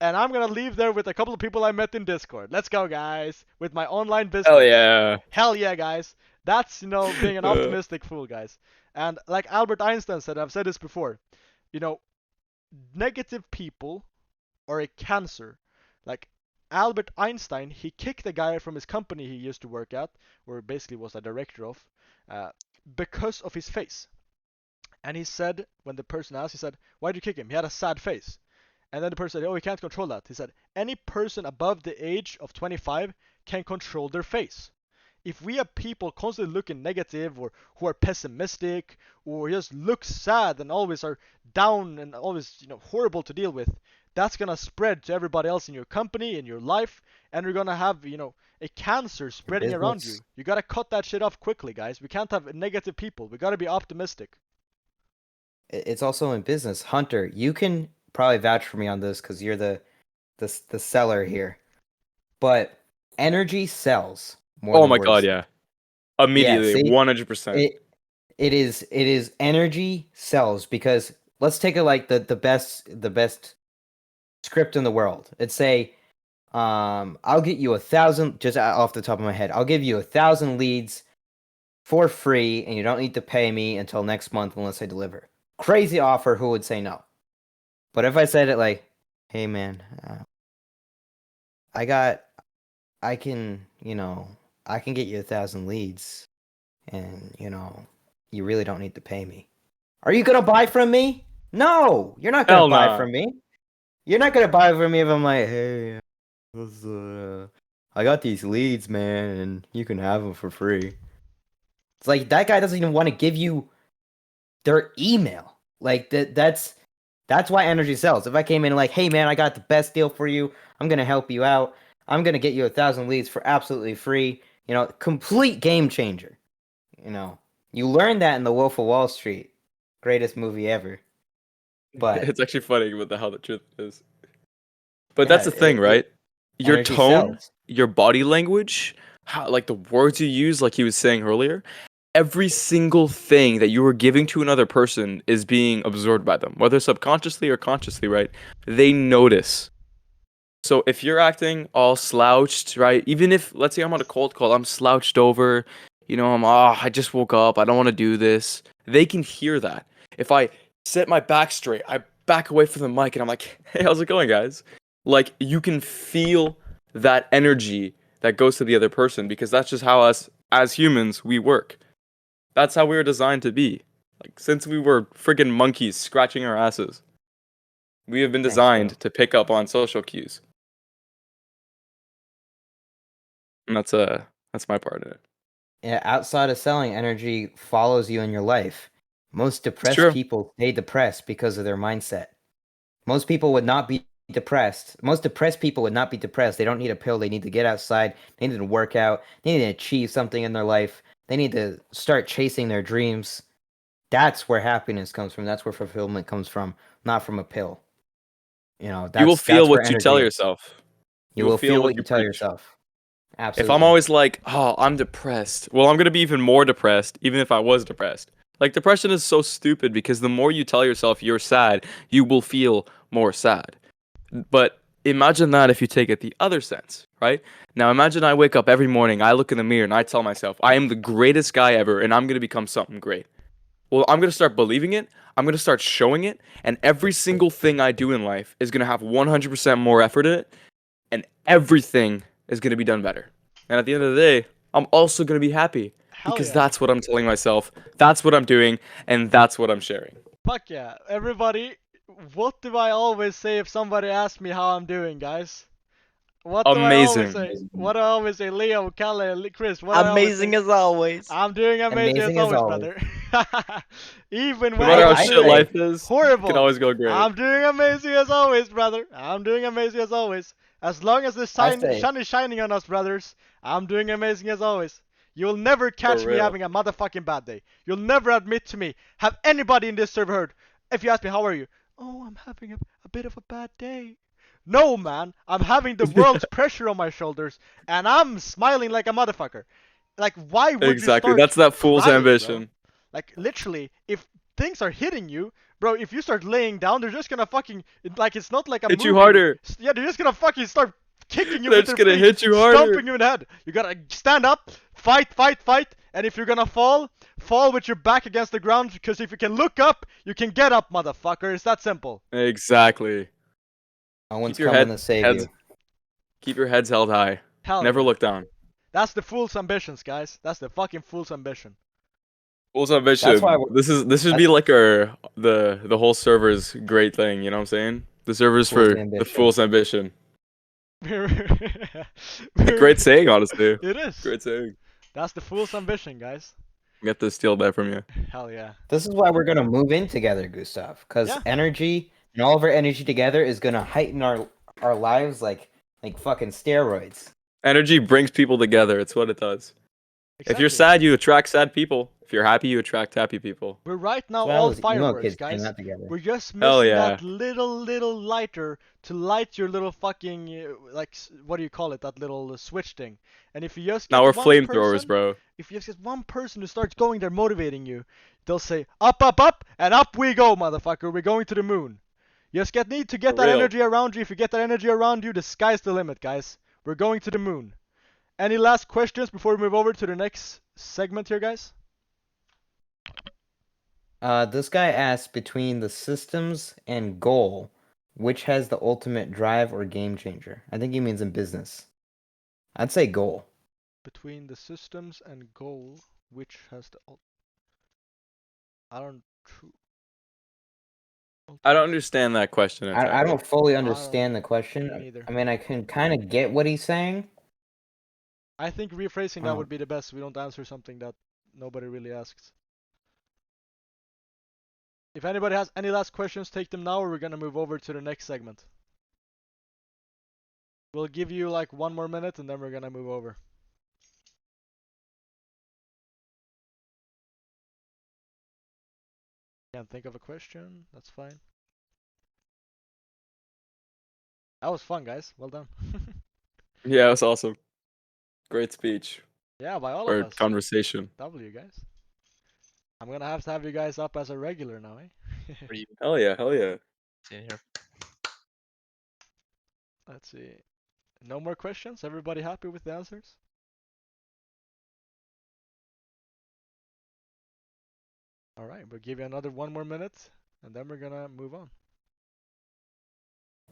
and I'm gonna leave there with a couple of people I met in Discord. Let's go, guys, with my online business. Hell yeah. Hell yeah, guys. That's, you know, being an Uh. optimistic fool, guys. And like Albert Einstein said, I've said this before, you know, negative people are a cancer. Like Albert Einstein, he kicked a guy from his company he used to work at, or basically was a director of, uh, because of his face. And he said, when the person asked, he said, why'd you kick him? He had a sad face. And then the person said, oh, he can't control that. He said, any person above the age of 25 can control their face. If we have people constantly looking negative, or who are pessimistic, or just look sad and always are down and always, you know, horrible to deal with, that's gonna spread to everybody else in your company, in your life, and you're gonna have, you know, a cancer spreading around you. business. You gotta cut that shit off quickly, guys. We can't have negative people. We gotta be optimistic. It's also in business. Hunter, you can probably vouch for me on this because you're the seller here. But energy sells more Oh than my words god, do. yeah. Immediately, see? 100%. It is energy sells, because let's take it like the best script in the world. Let's say I'll get you 1,000, just off the top of my head, I'll give you 1,000 leads for free, and you don't need to pay me until next month unless I deliver. Crazy offer. Who would say no? But if I said it like, hey man, I can get you 1,000 leads, and you really don't need to pay me. Are you gonna buy from me? No, you're not gonna Hell buy nah. from me. You're not gonna buy from me if I'm like, hey, I got these leads, man, and you can have them for free. It's like that guy doesn't even want to give you their email. Like that's why energy sells. If I came in like, hey man, I got the best deal for you. I'm gonna help you out. I'm gonna get you 1,000 leads for absolutely free. Complete game changer. You learned that in The Wolf of Wall Street, greatest movie ever. But It's actually funny how the truth is. But that's the Yeah, thing, right? Your energy tone, sells. your body language, how, like the words you use, like he was saying earlier, every single thing that you are giving to another person is being absorbed by them, whether subconsciously or consciously, right? They notice. So if you're acting all slouched, right? Even if, let's say I'm on a cold call, I'm slouched over, I just woke up, I don't want to do this. They can hear that. If I set my back straight, I back away from the mic and I'm like, hey, how's it going, guys? Like, you can feel that energy that goes to the other person because that's just how us as humans we work. That's how we were designed to be. Like, since we were friggin' monkeys scratching our asses, we have been Thanks, bro. designed to pick up on social cues. And that's my part in it. Yeah, outside of selling, energy follows you in your life. Most depressed true. people stay depressed because of their mindset. Most people would not be depressed. Most depressed people would not be depressed. They don't need a pill. They need to get outside. They need to work out. They need to achieve something in their life. They need to start chasing their dreams. That's where happiness comes from. That's where fulfillment comes from, not from a pill. You know, You will feel that's where what you tell energy is. yourself. You will feel what you tell preach. yourself. If Absolutely. I'm always like, oh, I'm depressed, well, I'm gonna be even more depressed, even if I was depressed. Like, depression is so stupid because the more you tell yourself you're sad, you will feel more sad. But imagine that if you take it the other sense, right? Now, imagine I wake up every morning, I look in the mirror, and I tell myself, I am the greatest guy ever, and I'm gonna become something great. Well, I'm gonna start believing it, I'm gonna start showing it, and every single thing I do in life is gonna have 100% more effort in it, and everything is going to be done better. And at the end of the day, I'm also going to be happy Hell because yeah. that's what I'm telling myself, that's what I'm doing, and that's what I'm sharing. Fuck yeah. Everybody, what do I always say if somebody asks me how I'm doing, guys? What do I always Amazing. say? What do I always say? Leo, Kalle, Chris, what do I always Amazing say? as always. I'm doing amazing, Amazing as as always, always. brother. Even No when matter how I I'm shit doing say- life is, it horrible, can always go great. I'm doing amazing as always, brother. I'm doing amazing as always. As long as the sun is shining on us, brothers, I'm doing amazing as always. You'll never catch me real. having a motherfucking bad day. You'll never admit to me. Have anybody in this server heard? If you ask me, how are you? Oh, I'm having a bit of a bad day. No, man, I'm having the world's pressure on my shoulders, and I'm smiling like a motherfucker. Like, why would Exactly. you start That's that fool's crying, bro? ambition. Like, literally, if things are hitting you, bro, if you start laying down, they're just gonna fucking, like, it's not like a Hit movie. you harder. Yeah, they're just gonna fucking start kicking you They're with just their gonna feet, hit you harder. stomping you in the head. You gotta stand up, fight, fight, fight, and if you're gonna fall, fall with your back against the ground, because if you can look up, you can get up, motherfucker. It's that simple. Exactly. No one's Keep your coming to save heads, you. keep your heads held high. Hell Never yeah. look down. That's the fool's ambitions, guys. That's the fucking fool's ambition. Fool's ambition. why This should be like the whole server's great thing. You know what I'm saying? The server's Fool's for the ambition. fool's ambition. We're- Great saying, honestly. It is. Great saying. That's the fool's ambition, guys. We have to steal that from you. Hell yeah. This is why we're gonna move in together, Gustav. Because Yeah. energy and all of our energy together is gonna heighten our lives like fucking steroids. Energy brings people together. It's what it does. If you're Exactly. sad, you attract sad people. If you're happy, you attract happy people. We're right now So all those emo fireworks, kids hang guys. out together. We're just Hell missing yeah. that little lighter to light your little fucking what do you call it? That little switch thing. And if you just Now get we're one flamethrowers, person, bro. if you just get one person who starts going there motivating you, they'll say up, up, up, and up we go, motherfucker. We're going to the moon. You just need to get For that real. energy around you. If you get that energy around you, the sky's the limit, guys. We're going to the moon. Any last questions before we move over to the next segment here, guys? This guy asked between the systems and goal, which has the ultimate drive or game changer? I think he means in business. I'd say goal. Between the systems and goal, which has the I don't I don't understand that question entirely. I don't fully don't- understand the me question. neither. I mean, I can kind of get what he's saying. I think rephrasing that Oh. would be the best. We don't answer something that nobody really asks. If anybody has any last questions, take them now, or we're gonna move over to the next segment. We'll give you like 1 more minute, and then we're gonna move over. Can't think of a question. That's fine. That was fun, guys. Well done. Yeah, it was awesome. Great speech Yeah, by all or of us. conversation. W, guys. I'm gonna have to have you guys up as a regular now, eh? For you. Hell yeah, hell yeah. See here. Let's see. No more questions? Everybody happy with the answers? Alright, we'll give you another 1 more minute, and then we're gonna move on.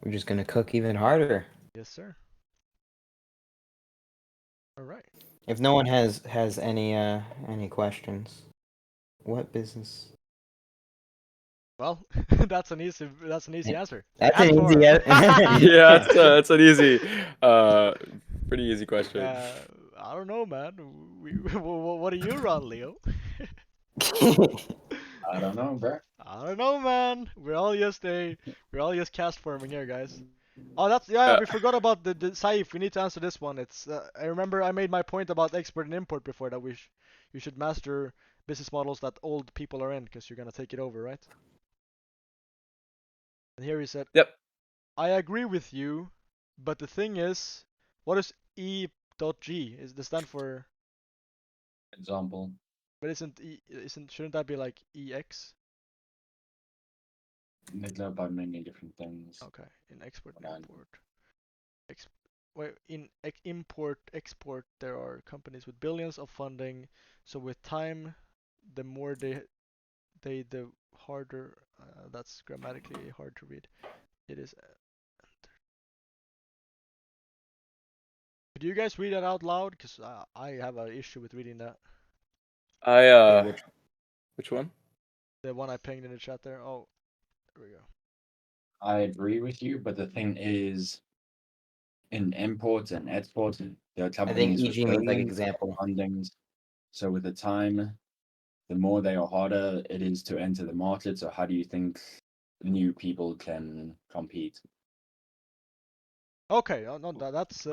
We're just gonna cook even harder. Yes, sir. Alright. If no one has any questions, what business? Well, that's an easy answer. That's an Add easy. more. Yeah, that's an easy, pretty easy question. I don't know, man. What do you run, Leo? I don't know, bro. I don't know, man. We're all just cast forming here, guys. Oh, that's yeah. We forgot about the Saif. We need to answer this one. It's I remember I made my point about export and import before that you should master business models that old people are in because you're gonna take it over, right? And here he said, Yep. I agree with you, but the thing is, what is E.G? Is the stand for? Example. But shouldn't that be like EX? They go by many different things. Okay, in export and Hold on. import. Import export there are companies with billions of funding, so with time the more the harder that's grammatically hard to read. It is Could you guys read that out loud? Because I have an issue with reading that. Which one? The one I pinged in the chat there. Oh, there we go. I agree with you, but the thing is, in imports and exports, there are I think companies with EG means like billions example. of fundings. So with the time, the more they are harder it is to enter the market. So how do you think new people can compete? Okay, no, that's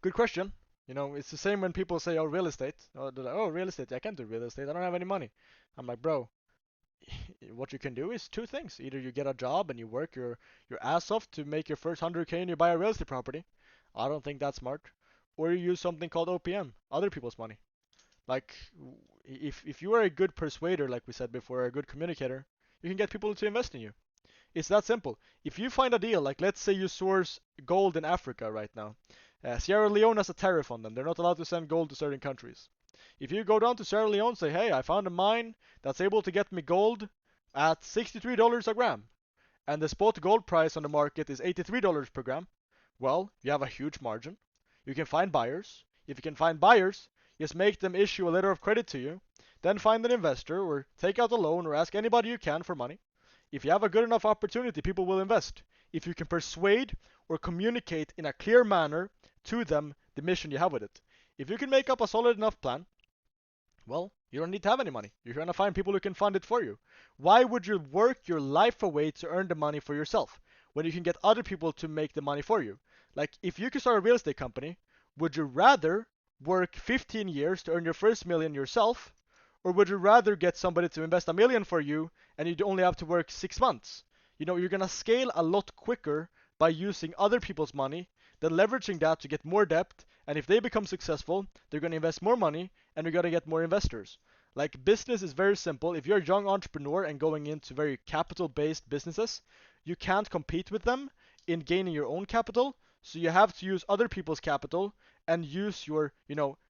good question. You know, it's the same when people say, "Oh, real estate." Oh, they're like, "Oh, real estate. I can't do real estate. I don't have any money." I'm like, bro, what you can do is two things. Either you get a job and you work your ass off to make your first 100K and you buy a real estate property. I don't think that's smart. Or you use something called OPM, other people's money. Like, if you are a good persuader, like we said before, a good communicator, you can get people to invest in you. It's that simple. If you find a deal, like let's say you source gold in Africa right now. Sierra Leone has a tariff on them. They're not allowed to send gold to certain countries. If you go down to Sierra Leone and say, hey, I found a mine that's able to get me gold at $63 a gram, and the spot gold price on the market is $83 per gram, well, you have a huge margin. You can find buyers. If you can find buyers, just make them issue a letter of credit to you. Then find an investor or take out a loan or ask anybody you can for money. If you have a good enough opportunity, people will invest. If you can persuade or communicate in a clear manner to them the mission you have with it. If you can make up a solid enough plan, well, you don't need to have any money. You're going to find people who can fund it for you. Why would you work your life away to earn the money for yourself when you can get other people to make the money for you? Like, if you could start a real estate company, would you rather work 15 years to earn your first million yourself, or would you rather get somebody to invest $1 million for you and you only have to work 6 months? You know, you're going to scale a lot quicker by using other people's money than leveraging that to get more debt. And if they become successful, they're going to invest more money and we're going to get more investors. Like, business is very simple. If you're a young entrepreneur and going into very capital-based businesses, you can't compete with them in gaining your own capital. So you have to use other people's capital and use your,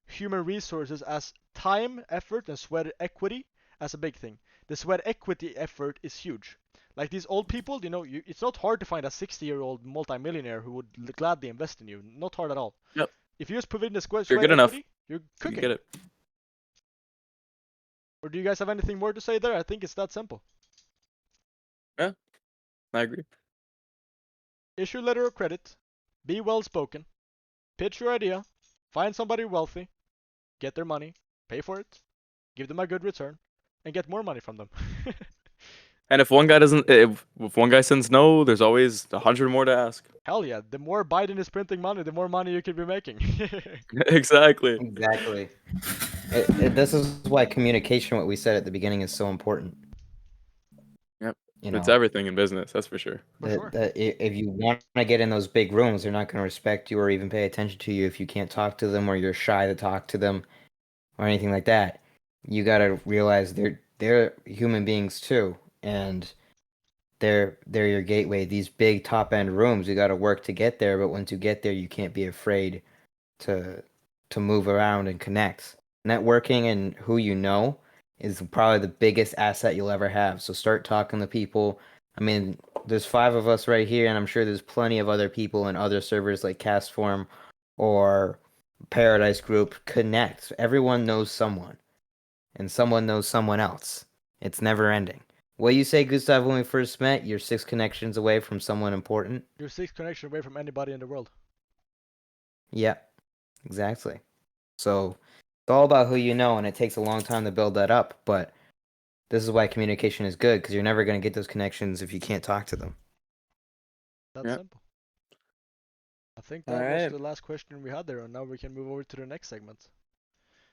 human resources as time, effort, and sweat equity as a big thing. The sweat equity effort is huge. Like these old people, it's not hard to find a 60-year-old multimillionaire who would gladly invest in you. Not hard at all. Yep. If you just put in the sweat You're good enough. equity, you're You cooking. get it. Or do you guys have anything more to say there? I think it's that simple. I agree. Issue a letter of credit. Be well spoken. Pitch your idea. Find somebody wealthy. Get their money. Pay for it. Give them a good return. And get more money from them. And if one guy says no, there's always 100 more to ask. Hell yeah. The more Biden is printing money, the more money you could be making. Exactly. Exactly. This is why communication, what we said at the beginning, is so important. Yep. You know, It's everything in business, that's for sure. For sure. if you want to get in those big rooms, they're not going to respect you or even pay attention to you if you can't talk to them or you're shy to talk to them or anything like that. You got to realize they're human beings too, and they're your gateway. These big top end rooms, you got to work to get there, but once you get there, you can't be afraid to move around and connect. Networking and who you know is probably the biggest asset you'll ever have. So start talking to people. I mean, there's 5 of us right here, and I'm sure there's plenty of other people in other servers like Castform or Paradise Group. Connect. Everyone knows someone, and someone knows someone else. It's never ending. What you say, Gustav, when we first met? You're 6 connections away from someone important? You're 6 connections away from anybody in the world. Yeah, exactly. So it's all about who you know, and it takes a long time to build that up. But this is why communication is good, because you're never going to get those connections if you can't talk to them. That's Yep. simple. I think All that right. was the last question we had there, and now we can move over to the next segment.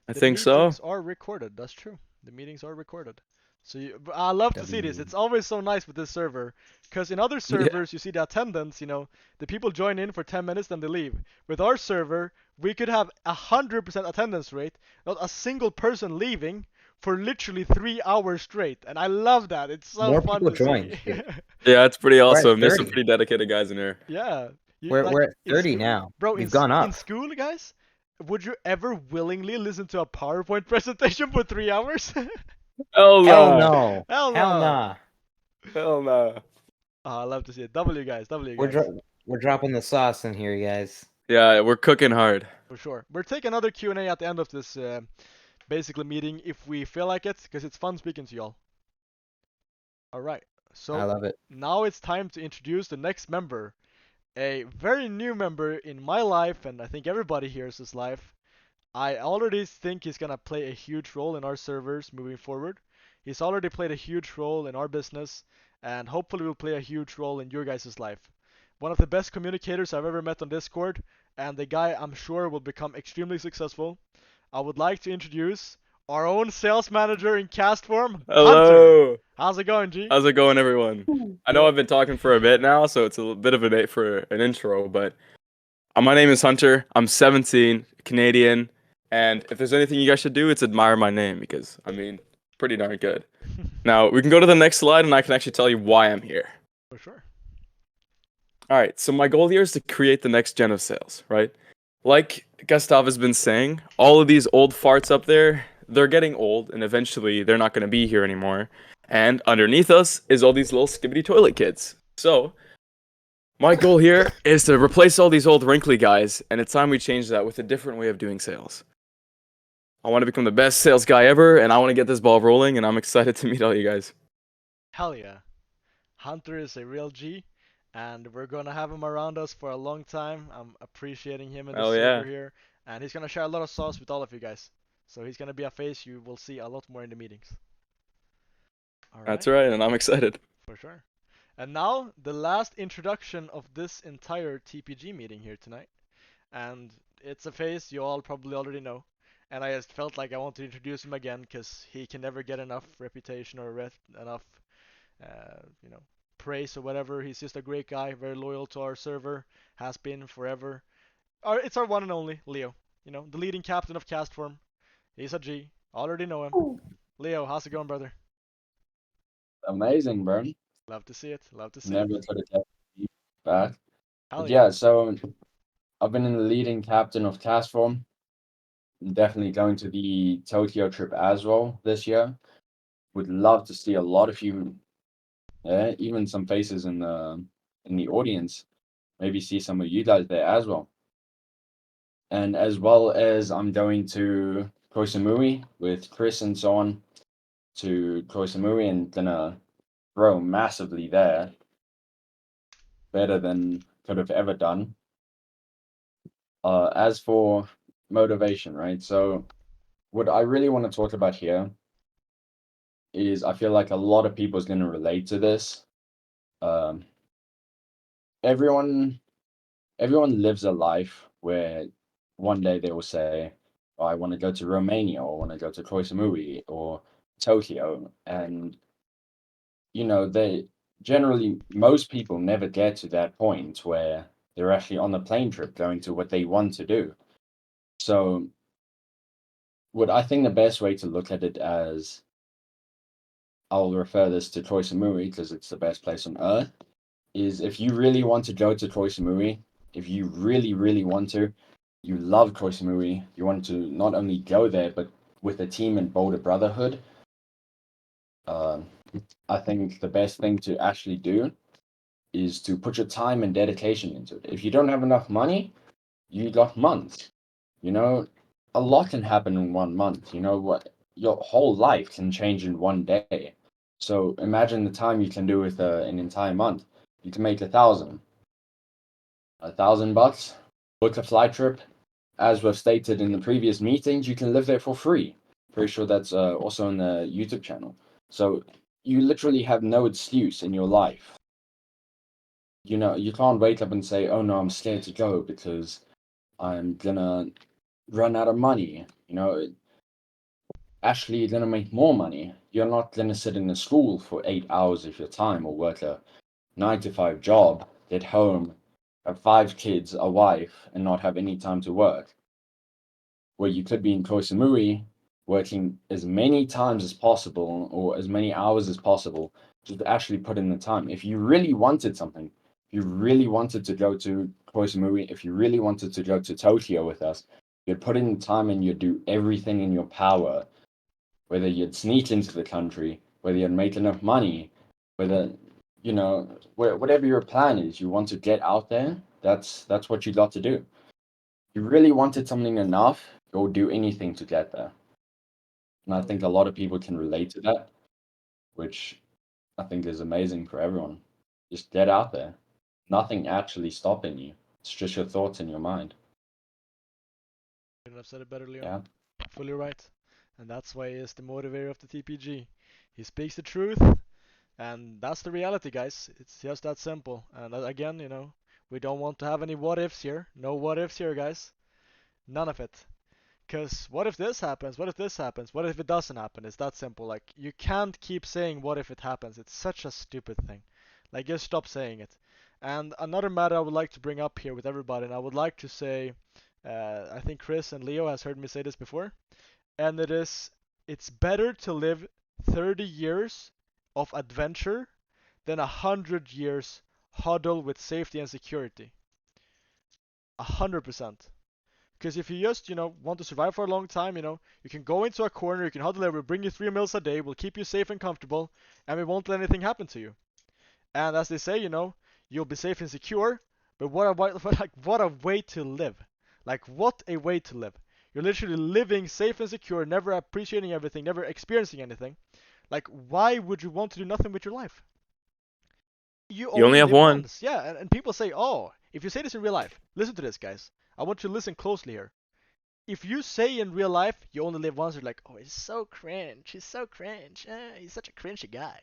I The think so. meetings are recorded. That's true. The meetings are recorded. So I love to see this. It's always so nice with this server, because in other servers you see the attendance. The people join in for 10 minutes, then they leave. With our server, we could have 100% attendance rate, not a single person leaving for literally 3 hours straight, and I love that. It's so More fun people to joined, see. too. Yeah, it's pretty We're at awesome. There's some 30. pretty dedicated guys in here. Yeah. We're at in 30 school, now. bro. We've gone up. In school, guys, would you ever willingly listen to a PowerPoint presentation for 3 hours? Hell Hell no. no. Hell Hell no. nah. Hell no. I love to see it. W guys, W We're guys. we're dropping the sauce in here, guys. Yeah, we're cooking hard. For sure. We'll take another Q&A at the end of this basically meeting if we feel like it, because it's fun speaking to y'all. All right. I So love it. now it's time to introduce the next member, a very new member in my life, and I think everybody here's life. I already think he's gonna play a huge role in our servers moving forward. He's already played a huge role in our business, and hopefully will play a huge role in your guys' life. One of the best communicators I've ever met on Discord, and the guy I'm sure will become extremely successful. I would like to introduce our own sales manager in Castform, Hunter. Hello. How's it going, G? How's it going, everyone? I know I've been talking for a bit now, so it's a little bit of an intro, but my name is Hunter. I'm 17, Canadian, and if there's anything you guys should do, it's admire my name because, I mean, pretty darn good. Now, we can go to the next slide, and I can actually tell you why I'm here. For sure. All right, so my goal here is to create the next gen of sales, right? Like Gustav has been saying, all of these old farts up there, they're getting old, and eventually they're not going to be here anymore. And underneath us is all these little skibbity toilet kids. So, my goal here is to replace all these old wrinkly guys, and it's time we change that with a different way of doing sales. I want to become the best sales guy ever, and I want to get this ball rolling, and I'm excited to meet all you guys. Hell yeah. Hunter is a real G, and we're gonna have him around us for a long time. I'm appreciating him in the Hell server yeah. here, and he's gonna share a lot of sauce with all of you guys. So he's gonna be a face you will see a lot more in the meetings. All right. That's right, and I'm excited. For sure. And now the last introduction of this entire TPG meeting here tonight, and it's a face you all probably already know. And I just felt like I want to introduce him again because he can never get enough reputation or enough, praise or whatever. He's just a great guy, very loyal to our server, has been forever. It's our one and only Leo. The leading captain of Castform. He's a G. Already know him. Leo, how's it going, brother? Amazing, bro. Love to see it. Love to see Never it. could have guessed that. Hell But yeah. yeah, so I've been the leading captain of Castform. Definitely going to the Tokyo trip as well this year. Would love to see a lot of you, even some faces in the audience. Maybe see some of you guys there as well. And as well as I'm going to Koh Samui with Chris and so on to Koh Samui and gonna grow massively there. Better than could have ever done. As for motivation, right? So what I really want to talk about here is I feel like a lot of people is going to relate to this. Everyone lives a life where one day they will say, oh, I want to go to Romania or I want to go to Koh Samui or Tokyo. And, generally most people never get to that point where they're actually on the plane trip going to what they want to do. So what I think the best way to look at it as, I'll refer this to Koh Samui because it's the best place on earth, is if you really want to go to Koh Samui, if you really, really want to, you love Koh Samui, you want to not only go there, but with a team in Boulder Brotherhood, I think the best thing to actually do is to put your time and dedication into it. If you don't have enough money, you got months. You know, a lot can happen in 1 month. You know what? Your whole life can change in one day. So imagine the time you can do with an entire month. You can make $1,000 book a flight trip. As was stated in the previous meetings, you can live there for free. Pretty sure that's also on the YouTube channel. So you literally have no excuse in your life. You know, you can't wake up and say, oh no, I'm scared to go because I'm gonna run out of money. You know, actually, you're gonna make more money. You're not gonna sit in a school for 8 hours of your time or work a 9 to 5 job, get home, have 5 kids, a wife, and not have any time to work. Where you could be in Koh Samui working as many times as possible or as many hours as possible to actually put in the time. If you really wanted something, if you really wanted to go to Koh Samui, if you really wanted to go to Tokyo with us, you'd put in the time and you'd do everything in your power, whether you'd sneak into the country, whether you'd make enough money, whether, you know, whatever your plan is, you want to get out there, that's what you got to do. You really wanted something enough, you'll do anything to get there. And I think a lot of people can relate to that, which I think is amazing for everyone. Just get out there. Nothing actually stopping you. It's just your thoughts in your mind. Couldn't have said it better, Leon. Yeah. Fully right. And that's why he is the motivator of the TPG. He speaks the truth, and that's the reality, guys. It's just that simple. And again, you know, we don't want to have any what ifs here. No what ifs here, guys. None of it. Because what if this happens? What if this happens? What if it doesn't happen? It's that simple. Like, you can't keep saying what if it happens. It's such a stupid thing. Like, just stop saying it. And another matter I would like to bring up here with everybody, and I would like to say, I think Chris and Leo has heard me say this before, and it's better to live 30 years of adventure than 100 years huddle with safety and security. 100%. Because if you just, you know, want to survive for a long time, you know, you can go into a corner, you can huddle there, we'll bring you 3 meals a day, we'll keep you safe and comfortable, and we won't let anything happen to you. And as they say, you know, you'll be safe and secure, but what a way to live. Like, what a way to live. You're literally living safe and secure, never appreciating everything, never experiencing anything. Like, why would you want to do nothing with your life? You only have live one. once. Yeah, and people say, oh, if you say this in real life, listen to this, guys. I want you to listen closely here. If you say in real life you only live once, you're like, oh, he's so cringe. He's so cringe. He's such a cringy guy.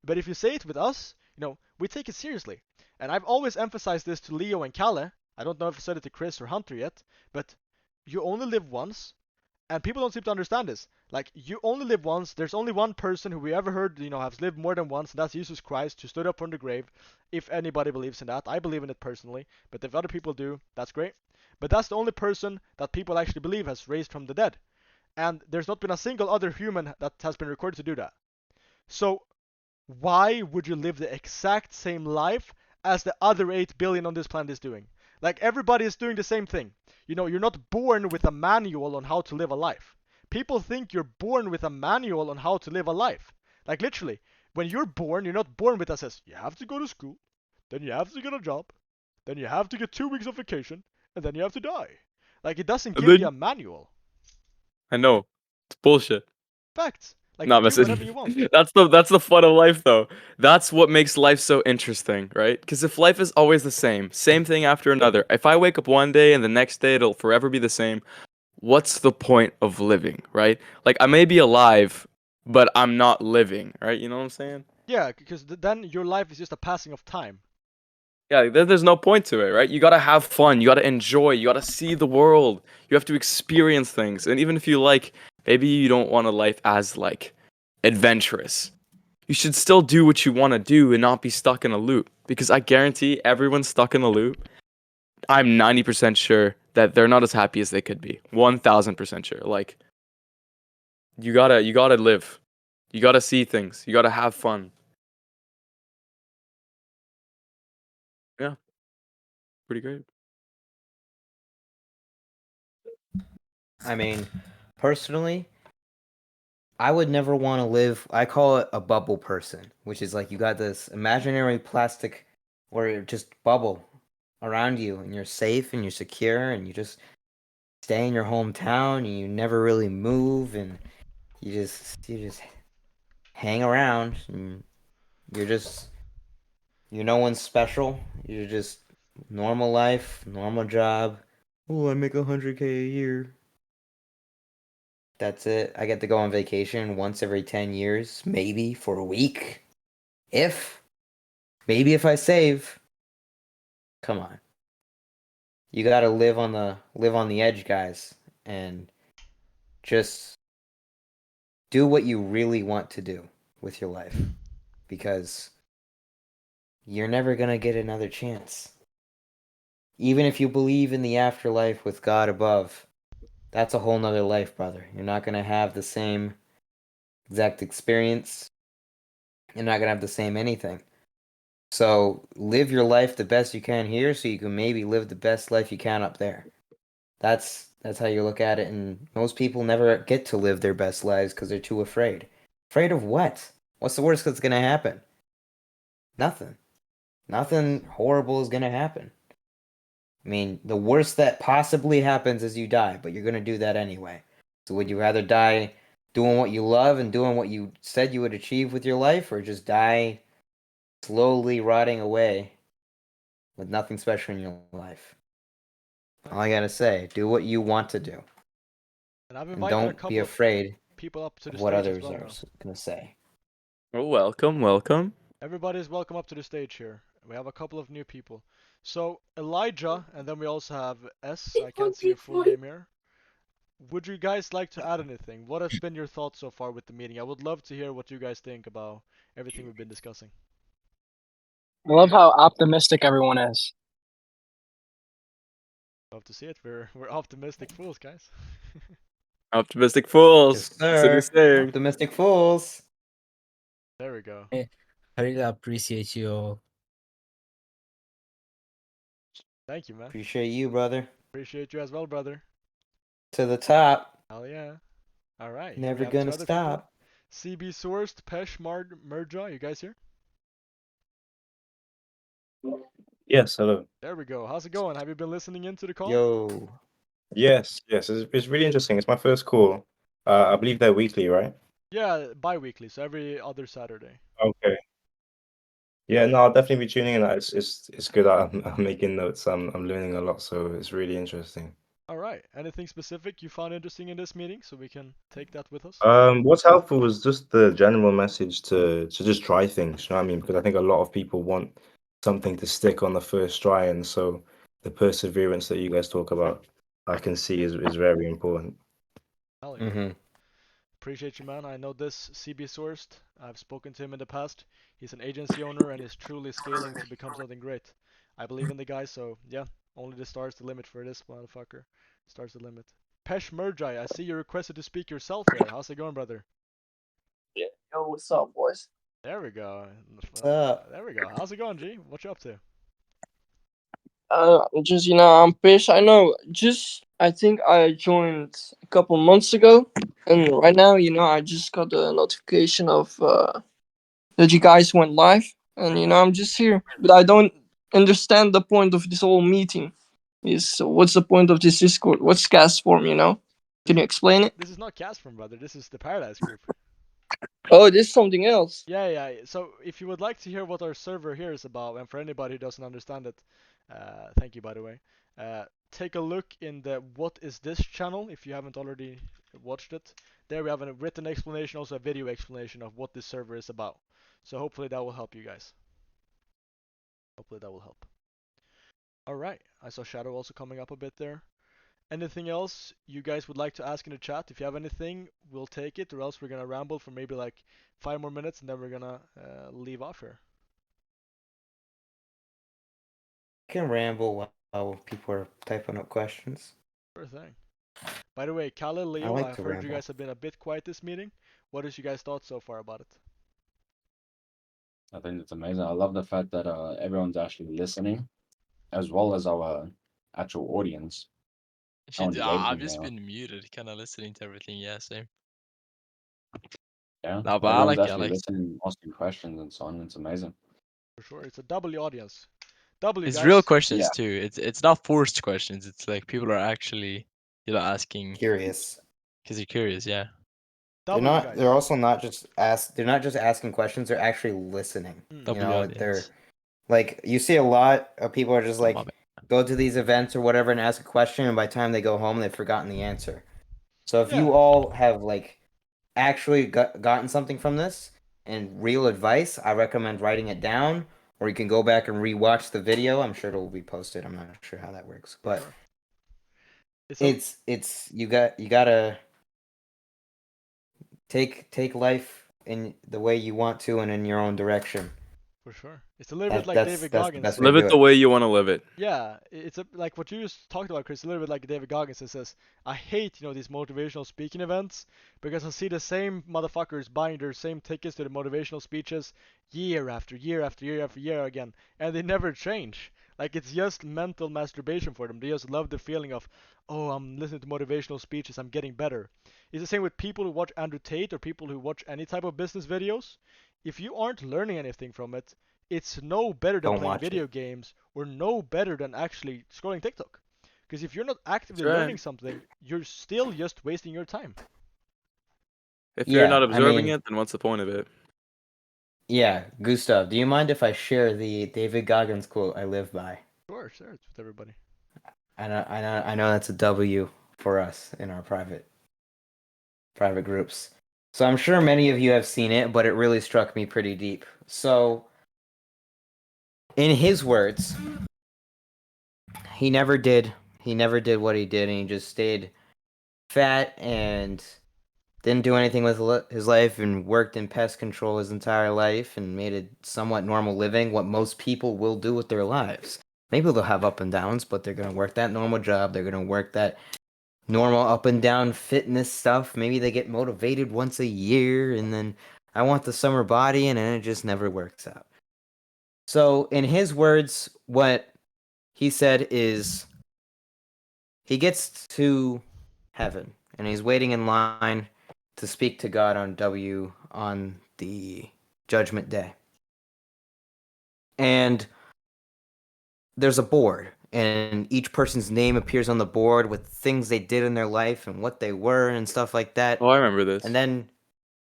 But if you say it with us, you know, we take it seriously. And I've always emphasized this to Leo and Kalle. I don't know if I said it to Chris or Hunter yet, but you only live once, and people don't seem to understand this. Like, you only live once. There's only one person who we ever heard, you know, has lived more than once, and that's Jesus Christ, who stood up from the grave. If anybody believes in that, I believe in it personally. But if other people do, that's great. But that's the only person that people actually believe has raised from the dead. And there's not been a single other human that has been recorded to do that. So why would you live the exact same life as the other 8 billion on this planet is doing? Like, everybody is doing the same thing. You know, you're not born with a manual on how to live a life. People think you're born with a manual on how to live a life. Like, literally, when you're born, you're not born with that says, you have to go to school, then you have to get a job, then you have to get 2 weeks of vacation, and then you have to die. Like, it doesn't give you a manual. I know. It's bullshit. Facts. Like, Not do messing. whatever you want. That's the fun of life, though. That's what makes life so interesting, right? Because if life is always the same thing after another. If I wake up one day and the next day it'll forever be the same, what's the point of living, right? Like, I may be alive, but I'm not living, right? You know what I'm saying? Yeah, because then your life is just a passing of time. Yeah, there's no point to it, right? You gotta have fun. You gotta enjoy. You gotta see the world. You have to experience things. And even if you maybe you don't want a life as adventurous. you should still do what you want to do and not be stuck in a loop. Because I guarantee everyone's stuck in a loop. I'm 90% sure that they're not as happy as they could be. 1000% sure. Like, you gotta live. You gotta see things. You gotta have fun. Yeah. Pretty great. I mean, personally, I would never want to live. I call it a bubble person, which is like you got this imaginary plastic or just bubble around you, and you're safe and you're secure, and you just stay in your hometown, and you never really move, and you just hang around, and you're no one special. You're just normal life, normal job. Oh, I make 100K a year. That's it. I get to go on vacation once every 10 years, maybe for a week. Maybe if I save. Come on. You got to live on the edge, guys, and just do what you really want to do with your life because you're never going to get another chance. Even if you believe in the afterlife with God above, that's a whole nother life, brother. You're not going to have the same exact experience. You're not going to have the same anything. So live your life the best you can here so you can maybe live the best life you can up there. That's how you look at it, and most people never get to live their best lives because they're too afraid. Afraid of what? What's the worst that's gonna happen? Nothing. Nothing horrible is gonna happen. I mean, the worst that possibly happens is you die, but you're gonna do that anyway. So would you rather die doing what you love and doing what you said you would achieve with your life, or just die slowly rotting away with nothing special in your life? All I gotta say, do what you want to do, And I've and invited a don't be couple of afraid people up to the of what stage as others well are now. gonna say. Oh, welcome. Everybody is welcome up to the stage here. We have a couple of new people. So Elijah, and then we also have S. I can't see your full name here. Would you guys like to add anything? What has been your thoughts so far with the meeting? I would love to hear what you guys think about everything we've been discussing. I love how optimistic everyone is. Love to see it. We're optimistic fools, guys. Optimistic fools. Yes, That's what sir. he's saying. Optimistic fools. There we go. I really appreciate you. Thank you, man. Appreciate you, brother. Appreciate you as well, brother. To the top. Hell yeah. All right. Here we Never have two gonna other people. stop. CB Sourced, Pesh, Murja. You guys here? Yes, hello. There we go. How's it going? Have you been listening into the call? Yo. Yes, it's really interesting. It's my first call. I believe they're weekly, right? Yeah, bi-weekly, so every other Saturday. Okay. Yeah, no, I'll definitely be tuning in. It's good. I'm making notes. I'm learning a lot, so it's really interesting. All right. Anything specific you found interesting in this meeting, so we can take that with us? What's helpful was just the general message to just try things, you know what I mean? Because I think a lot of people want something to stick on the first try, and so the perseverance that you guys talk about, I can see is very important. Hell yeah. Mm-hmm. Appreciate you, man. I know this CB Sourced. I've spoken to him in the past. He's an agency owner and is truly scaling to become something great. I believe in the guy, so yeah, only the stars the limit for this motherfucker. Stars the limit. Pesh Murjai, I see you requested to speak yourself here. How's it going, brother? Yeah. Yo, what's up, boys? There we go. What's up? There we go. How's it going, G? What you up to? Just I'm Fish. I know. I think I joined a couple months ago, and right now, I just got a notification of that you guys went live, and I'm just here, but I don't understand the point of this whole meeting. What's the point of this Discord? What's cast form? Can you explain it? This is not Castform, brother. This is the Paradise Group. Oh, this is something else. Yeah. So if you would like to hear what our server here is about, and for anybody who doesn't understand it, thank you by the way. Take a look in the What Is This channel if you haven't already watched it. There we have a written explanation, also a video explanation of what this server is about. So hopefully that will help you guys. Hopefully that will help. Alright, I saw Shadow also coming up a bit there. Anything else you guys would like to ask in the chat? If you have anything, we'll take it, or else we're gonna ramble for maybe like 5 more minutes, and then we're gonna leave off here. I can ramble while people are typing up questions. Sure thing. By the way, Kalle, Leo, like I've to heard you ramble. guys have been a bit quiet this meeting. What is you guys' thoughts so far about it? I think it's amazing. I love the fact that everyone's actually listening, as well as our actual audience. How Shit, I've engaging just they are. been muted, kind of listening to everything. Yeah, same. Yeah, No, but I everyone's like it. I actually like it. listening, asking questions and so on. It's amazing. For sure, it's a W audience. W It's guys. real questions Yeah. too. It's not forced questions. It's like people are actually, asking Curious. because they're curious. Yeah. W guys. They're also not just they're not just asking questions, they're actually listening. Mm. W You know, audience. they're like, you see a lot of people are just My like bad. go to these events or whatever and ask a question, and by the time they go home they've forgotten the answer. So if you Yeah. all have like actually gotten something from this and real advice, I recommend writing it down, or you can go back and rewatch the video. I'm sure it'll be posted. I'm not sure how that works, but Sure. it's you gotta take life in the way you want to and in your own direction. For sure. It's a little bit like David That's the Goggins. best way Live to it do the way you want to live it. Yeah, it's like what you just talked about, Chris. A little bit like David Goggins. It says, "I hate these motivational speaking events because I see the same motherfuckers buying their same tickets to the motivational speeches year after year after year after year again, and they never change. Like it's just mental masturbation for them. They just love the feeling of, oh, I'm listening to motivational speeches, I'm getting better. It's the same with people who watch Andrew Tate or people who watch any type of business videos. If you aren't learning anything from it, it's no better than Don't playing watch video it. games or no better than actually scrolling TikTok. Because if you're not actively That's right. learning something, you're still just wasting your time. If you're not Yeah, I observing mean- it, then what's the point of it? Yeah, Gustav, do you mind if I share the David Goggins quote I live by? Sure, share it with everybody. I know that's a W for us in our private groups. So I'm sure many of you have seen it, but it really struck me pretty deep. So, in his words, he never did what he did, and he just stayed fat and didn't do anything with his life, and worked in pest control his entire life and made a somewhat normal living, what most people will do with their lives. Maybe they'll have up and downs, but they're going to work that normal job. They're going to work that normal up and down fitness stuff. Maybe they get motivated once a year, and then I want the summer body, and then it just never works out. So, in his words, what he said is he gets to heaven, and he's waiting in line to speak to God on the judgment day. And there's a board, and each person's name appears on the board with things they did in their life and what they were and stuff like that. Oh, I remember this. And then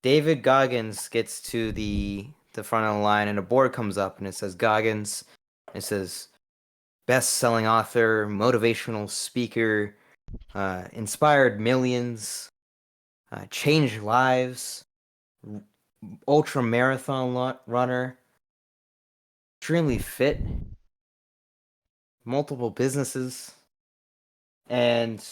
David Goggins gets to the front of the line, and a board comes up, and it says Goggins. It says best-selling author, motivational speaker, inspired millions, changed lives, ultra marathon runner, extremely fit, multiple businesses. And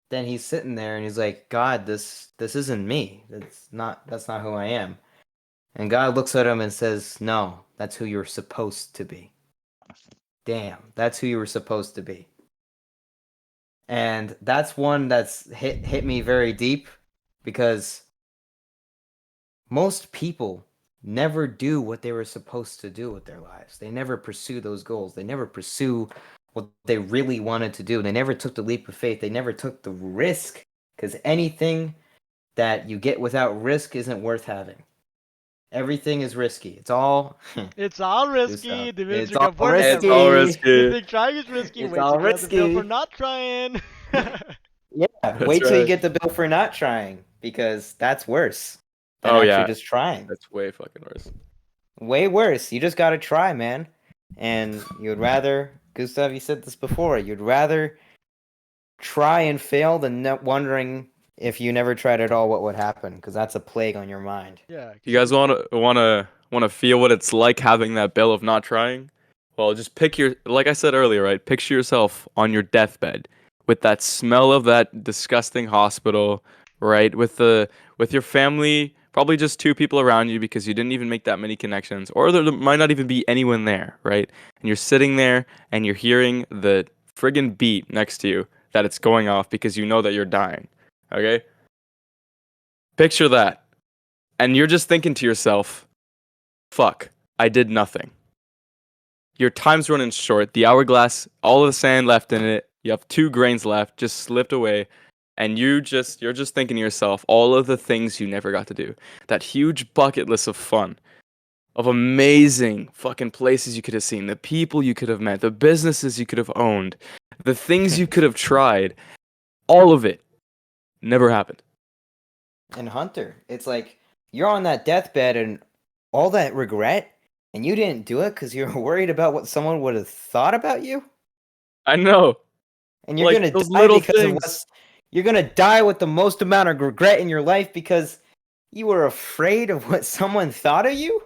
then he's sitting there and he's like, God, this isn't me. That's not who I am. And God looks at him and says, no, that's who you're supposed to be. Damn, that's who you were supposed to be. And that's one that's hit me very deep, because most people never do what they were supposed to do with their lives. They never pursue those goals. They never pursue what they really wanted to do. They never took the leap of faith. They never took the risk, because anything that you get without risk isn't worth having. Everything is risky. It's all It's all risky. Gustav, Dimitri it's all Gabor- It's all You risky. think trying is risky? It's Wait all till you get the bill risky. for not trying. Yeah, That's wait till you right. get the bill for not trying, because that's worse than Oh, actually yeah. just trying. That's way fucking worse. Way worse. You just gotta try, man. And you'd rather, Gustav, you said this before, you'd rather try and fail than wondering if you never tried at all what would happen, because that's a plague on your mind. Yeah. You guys wanna feel what it's like having that bill of not trying? Well, just like I said earlier, right? Picture yourself on your deathbed with that smell of that disgusting hospital, right? With your family, probably just two people around you because you didn't even make that many connections, or there might not even be anyone there, right? And you're sitting there and you're hearing the friggin' beat next to you that it's going off because you know that you're dying. Okay? Picture that. And you're just thinking to yourself, fuck, I did nothing. Your time's running short. The hourglass, all of the sand left in it. You have 2 grains left, just slipped away. And you're just thinking to yourself all of the things you never got to do. That huge bucket list of fun, of amazing fucking places you could have seen, the people you could have met, the businesses you could have owned, the things you could have tried. All of it never happened. And Hunter, it's like you're on that deathbed and all that regret, and you didn't do it because you're worried about what someone would have thought about you. I know. And you're Like, gonna those die little because of things. what's. You're gonna die with the most amount of regret in your life because you were afraid of what someone thought of you.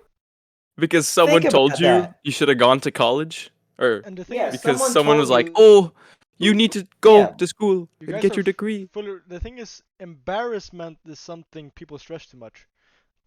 Because someone Think told about you that. you should have gone to college, or And the thing Yeah, is, because someone someone told was like, you- "Oh, you need to go Yeah. to school you and guys get are your degree." the thing is, embarrassment is something people stress too much.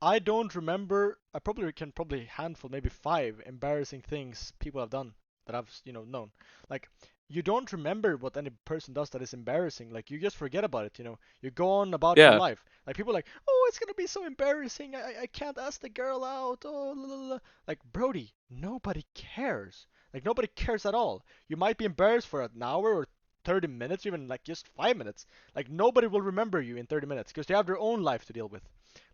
I don't remember. I can handful, maybe 5 embarrassing things people have done that I've known. Like, you don't remember what any person does that is embarrassing. Like, you just forget about it. You go on about your Yeah. life. Like, people are like, oh, it's gonna be so embarrassing. I can't ask the girl out. Oh, la, la, la. Like, Brody, nobody cares. Like, nobody cares at all. You might be embarrassed for an hour or 30 minutes, even like just 5 minutes. Like, nobody will remember you in 30 minutes because they have their own life to deal with.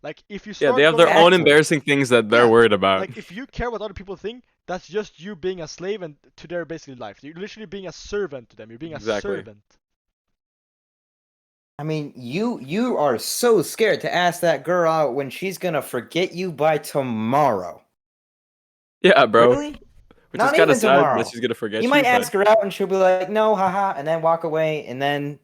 Like, if you Yeah, start they have going their on- own Exactly. embarrassing things that they're Yeah, worried about. like, if you care what other people think, that's just you being a slave and to their basically life. You're literally being a servant to them. You're being Exactly. a servant. I mean, you are so scared to ask that girl out when she's gonna forget you by tomorrow. Yeah, bro. Really? Which Not is kind even of sad tomorrow. that she's gonna forget You you. might but- ask her out and she'll be like, "No, haha," and then walk away, and then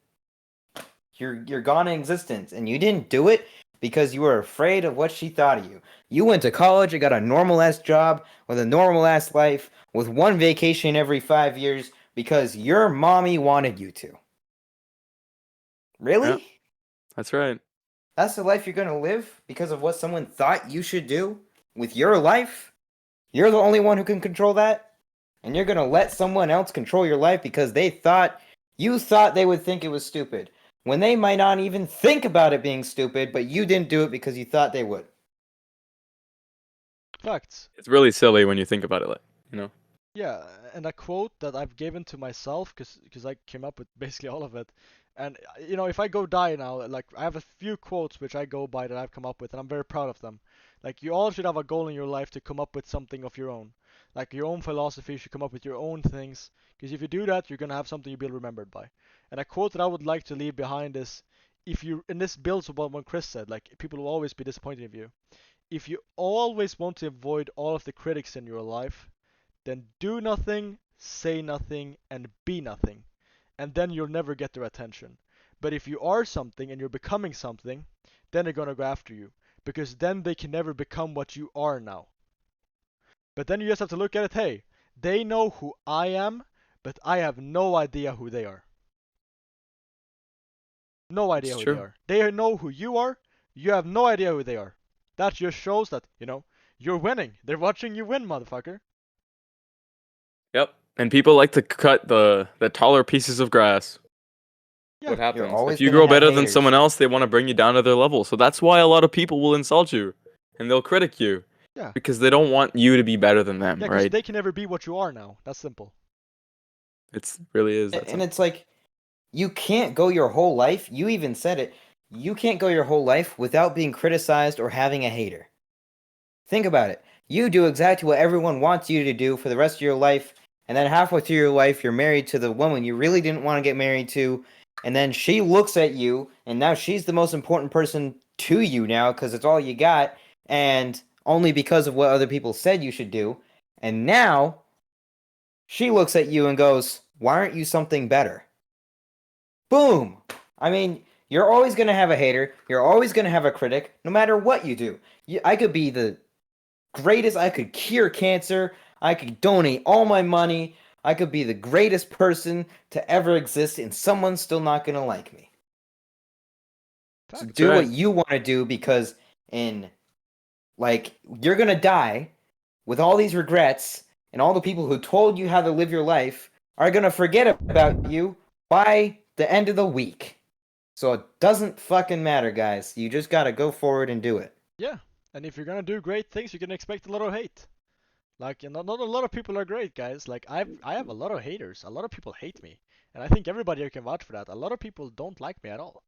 you're gone in existence. And you didn't do it because you were afraid of what she thought of you. You went to college and got a normal ass job with a normal ass life with one vacation every 5 years because your mommy wanted you to. Really? Yeah. That's right. That's the life you're gonna live because of what someone thought you should do with your life? You're the only one who can control that? And you're gonna let someone else control your life because you thought they would think it was stupid. When they might not even think about it being stupid, but you didn't do it because you thought they would. Facts. It's really silly when you think about it, like, you know. Yeah, and a quote that I've given to myself, because I came up with basically all of it. And if I go die now, like, I have a few quotes which I go by that I've come up with, and I'm very proud of them. Like, you all should have a goal in your life to come up with something of your own. Like, your own philosophy, you should come up with your own things. Because if you do that, you're gonna have something you'll be remembered by. And a quote that I would like to leave behind is, and this builds upon what Chris said, like, people will always be disappointed in you. If you always want to avoid all of the critics in your life, then do nothing, say nothing, and be nothing. And then you'll never get their attention. But if you are something and you're becoming something, then they're gonna go after you. Because then they can never become what you are now. But then you just have to look at it, hey, they know who I am, but I have no idea who they are. No idea It's who true. they are. They know who you are, you have no idea who they are. That just shows that, you're winning. They're watching you win, motherfucker. Yep. And people like to cut the taller pieces of grass. Yeah, What happens? always If you gonna grow have better than haters. someone else, they want to bring you down to their level. So that's why a lot of people will insult you and they'll critic you. Yeah. Because they don't want you to be better than them, Yeah, because right? they can never be what you are now. That's simple. It's really is. That's And it's like, you can't go your whole life, you even said it, you can't go your whole life without being criticized or having a hater. Think about it. You do exactly what everyone wants you to do for the rest of your life, and then halfway through your life, you're married to the woman you really didn't want to get married to, and then she looks at you, and now she's the most important person to you now because it's all you got, and only because of what other people said you should do. And now, she looks at you and goes, "Why aren't you something better?" Boom! I mean, you're always going to have a hater. You're always going to have a critic, no matter what you do. I could be the greatest. I could cure cancer. I could donate all my money. I could be the greatest person to ever exist, and someone's still not gonna like me. So Facts. do right. what you want to do, because you're gonna die with all these regrets, and all the people who told you how to live your life are gonna forget about you by the end of the week. So it doesn't fucking matter, guys. You just gotta go forward and do it. Yeah, and if you're gonna do great things, you can expect a lot of hate. Like, not a lot of people are great, guys. Like, I have a lot of haters. A lot of people hate me, and I think everybody here can vouch for that. A lot of people don't like me at all.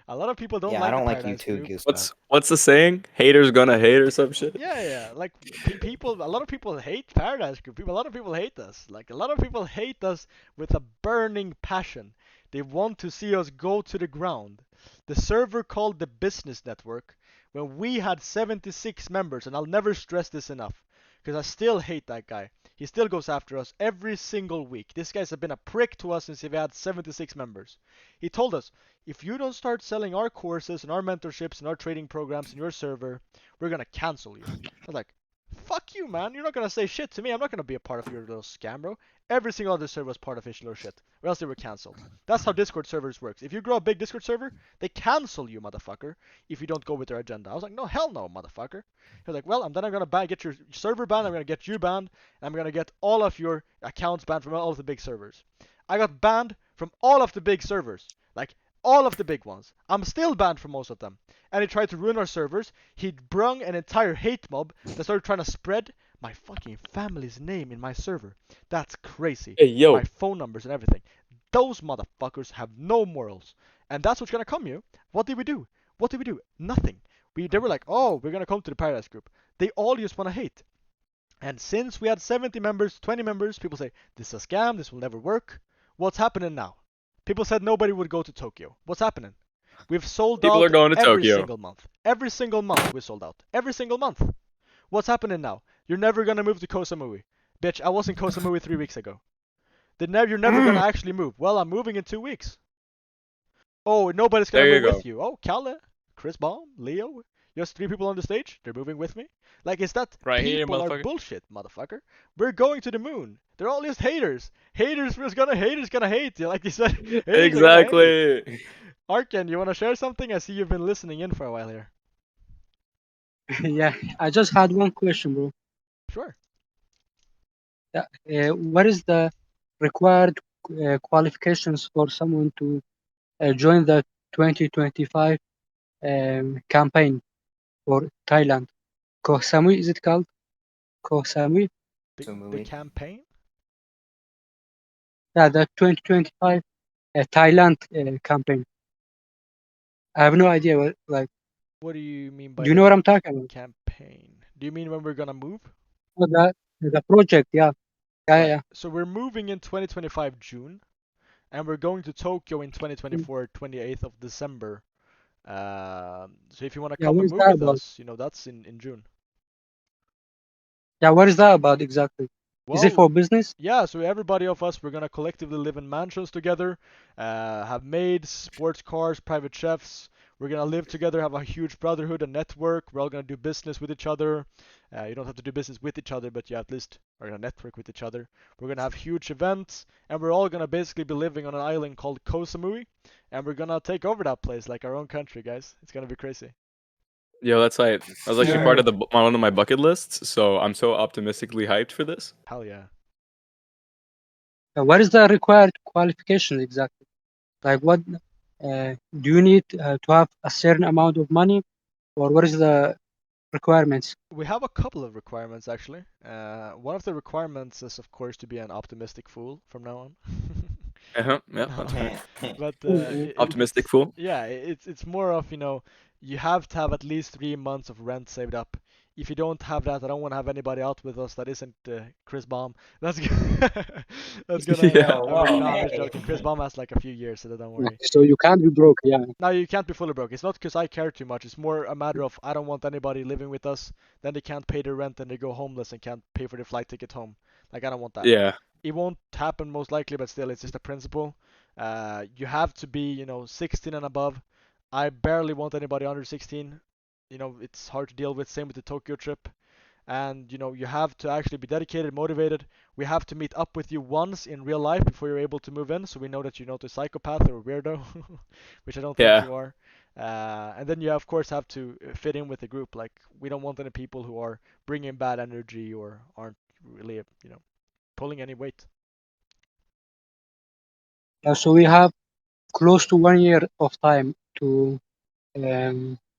A lot of people don't Yeah, like I don't the like you Paradise too, Group. Gustav. What's the saying? Haters gonna hate or some shit. Yeah. Like people, a lot of people hate Paradise Group. A lot of people hate us. Like a lot of people hate us with a burning passion. They want to see us go to the ground. The server called the Business Network, when we had 76 members, and I'll never stress this enough, because I still hate that guy. He still goes after us every single week. This guy's been a prick to us since he had 76 members. He told us, if you don't start selling our courses and our mentorships and our trading programs in your server, we're gonna cancel you. I was like, fuck you, man. You're not gonna say shit to me. I'm not gonna be a part of your little scam, bro. Every single other server was part of his little shit, or else they were cancelled. That's how Discord servers works. If you grow a big Discord server, they cancel you, motherfucker, if you don't go with their agenda. I was like, no, hell no, motherfucker. He was like, well, I'm gonna get your server banned. I'm gonna get you banned. And I'm gonna get all of your accounts banned from all of the big servers. I got banned from all of the big servers, like all of the big ones. I'm still banned from most of them. And he tried to ruin our servers. He brung an entire hate mob that started trying to spread my fucking family's name in my server. That's crazy. Hey, yo. My phone numbers and everything. Those motherfuckers have no morals. And that's what's gonna come you. What did we do? What did we do? Nothing. They were like, oh, we're gonna come to the Paradise Group. They all just wanna hate. And since we had 70 members, 20 members, people say, this is a scam, this will never work. What's happening now? People said nobody would go to Tokyo. What's happening? We've sold People out are going to every Tokyo. single month. Every single month we sold out. Every single month. What's happening now? You're never gonna move to Koh Samui. Bitch, I was in Koh Samui 3 weeks ago. You're never gonna actually move. Well, I'm moving in 2 weeks. Oh, nobody's gonna There you move go. with you. Oh, Kalle, Chris Baum, Leo. Just 3 people on the stage. They're moving with me. Like, is that Right here, people are motherfucker. bullshit, motherfucker? We're going to the moon. They're all just haters. Haters gonna hate. Like you said. Haters are gonna hate. Exactly. Arken, you wanna share something? I see you've been listening in for a while here. Yeah, I just had one question, bro. Sure. Yeah, what is the required qualifications for someone to join the 2025 campaign for Thailand? Koh Samui, is it called? Koh Samui? The Samui. campaign? Yeah, the 2025 Thailand campaign. I have no idea what, like, What do you mean by do you know what I'm talking about? campaign? Do you mean when we're gonna move? Oh, the project, yeah. Yeah. So we're moving in 2025 June, and we're going to Tokyo in 2024 28th of December. So if you want to Yeah, come what and is move that with about? us, that's in June. Yeah, what is that about exactly? Is it Well, for business? yeah, so everybody of us, we're gonna collectively live in mansions together, have maids, sports cars, private chefs. We're gonna live together, have a huge brotherhood, a network. We're all gonna do business with each other. You don't have to do business with each other, but you at least are gonna network with each other. We're gonna have huge events, and we're all gonna basically be living on an island called Koh Samui, and we're gonna take over that place like our own country, guys. It's gonna be crazy. Yo, that's right. That was actually part of one of my bucket lists, so I'm so optimistically hyped for this. Hell yeah. What is the required qualifications exactly? Like, what do you need to have a certain amount of money, or what is the requirements? We have a couple of requirements actually. One of the requirements is, of course, to be an optimistic fool from now on. Yeah, that's right. But Optimistic fool. Yeah, it's more of, you have to have at least 3 months of rent saved up. If you don't have that, I don't want to have anybody out with us that isn't Chris Baum. That's that's gonna. Yeah. No, I'm just joking. Chris Baum has like a few years, so don't worry. So you can't be broke, yeah. No, you can't be fully broke. It's not because I care too much. It's more a matter of I don't want anybody living with us. Then they can't pay their rent and they go homeless and can't pay for their flight ticket home. Like, I don't want that. Yeah. It won't happen most likely, but still, it's just a principle. You have to be, 16 and above. I barely want anybody under 16. It's hard to deal with. Same with the Tokyo trip. and you have to actually be dedicated, motivated. We have to meet up with you once in real life before you're able to move in, so we know that you're not a psychopath or a weirdo, which I don't think Yeah. you are. And then you of course have to fit in with the group. Like we don't want any people who are bringing bad energy or aren't really, pulling any weight. Yeah, so we have close to 1 year of time to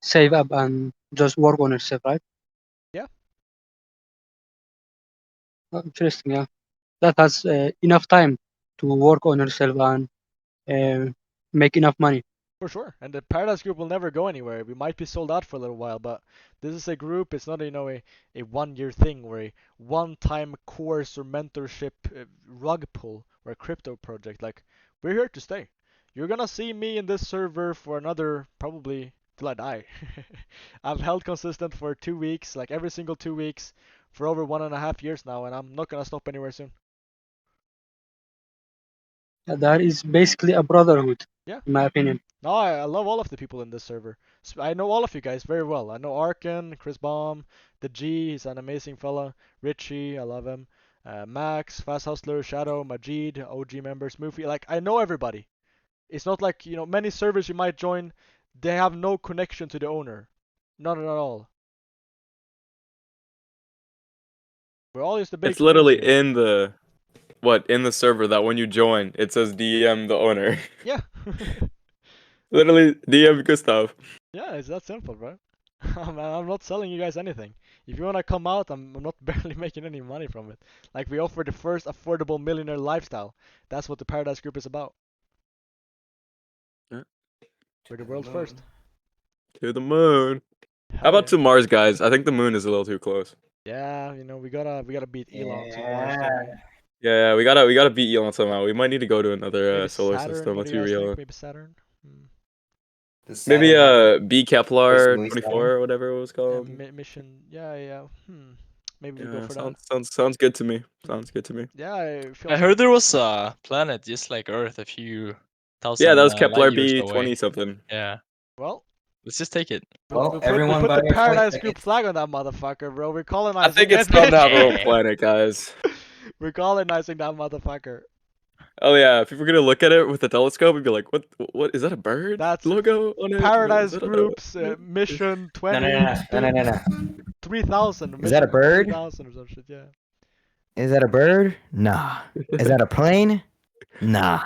save up and just work on yourself, right? Yeah. Oh, interesting, yeah. That has enough time to work on yourself and make enough money. For sure. And the Paradise Group will never go anywhere. We might be sold out for a little while, but this is a group. It's not a 1 year thing or a one-time course or mentorship rug pull or a crypto project. Like we're here to stay. You're gonna see me in this server for another probably till I die. I've held consistent for 2 weeks, like every single 2 weeks for over 1.5 years now, and I'm not gonna stop anywhere soon. That is basically a brotherhood, Yeah. in my opinion. No, I love all of the people in this server. I know all of you guys very well. I know Arkin, Chris Baum, the G, he's an amazing fella. Richie, I love him. Max, Fast Hustler, Shadow, Majid, OG members, Moofy. Like, I know everybody. It's not like, many servers you might join, they have no connection to the owner. Not at all. We're all just a big It's literally community. in the server that when you join, it says DM the owner. Yeah. Literally DM Gustav. Yeah, it's that simple, bro. I'm not selling you guys anything. If you wanna come out, I'm not barely making any money from it. Like we offer the first affordable millionaire lifestyle. That's what the Paradise Group is about. Yeah. We're the world's first. To the moon. How Hell about yeah. to Mars, guys? I think the moon is a little too close. Yeah, we gotta beat Elon to Mars. Don't we? Yeah, we gotta beat Elon somehow. We might need to go to another Maybe solar Saturn. system. What Let's do you be guys real. think? Maybe Saturn. Hmm. Maybe B Kepler Louis 24 Saturn? or whatever it was Yeah, called. mission. Yeah. Maybe we go Yeah, for that. sounds good to me. Sounds good to me. Yeah, I feel I heard there was a planet just like Earth a few thousand Yeah, that was light Kepler years B away. 20 something. Yeah, Well, let's just take it. Well, we everyone put buy the your flight Paradise Group tickets. flag on that motherfucker, bro. We're I colonizing think it's it, time to have our own bitch. planet, guys. We're colonizing that motherfucker. Oh yeah, if we were gonna look at it with a telescope, we'd be like, what is that a bird That's logo on it? Paradise Is that a- Group's mission No, 3000. Is that a bird? 3000 or some shit, yeah. Is that a bird? Nah. Is that a plane? Nah.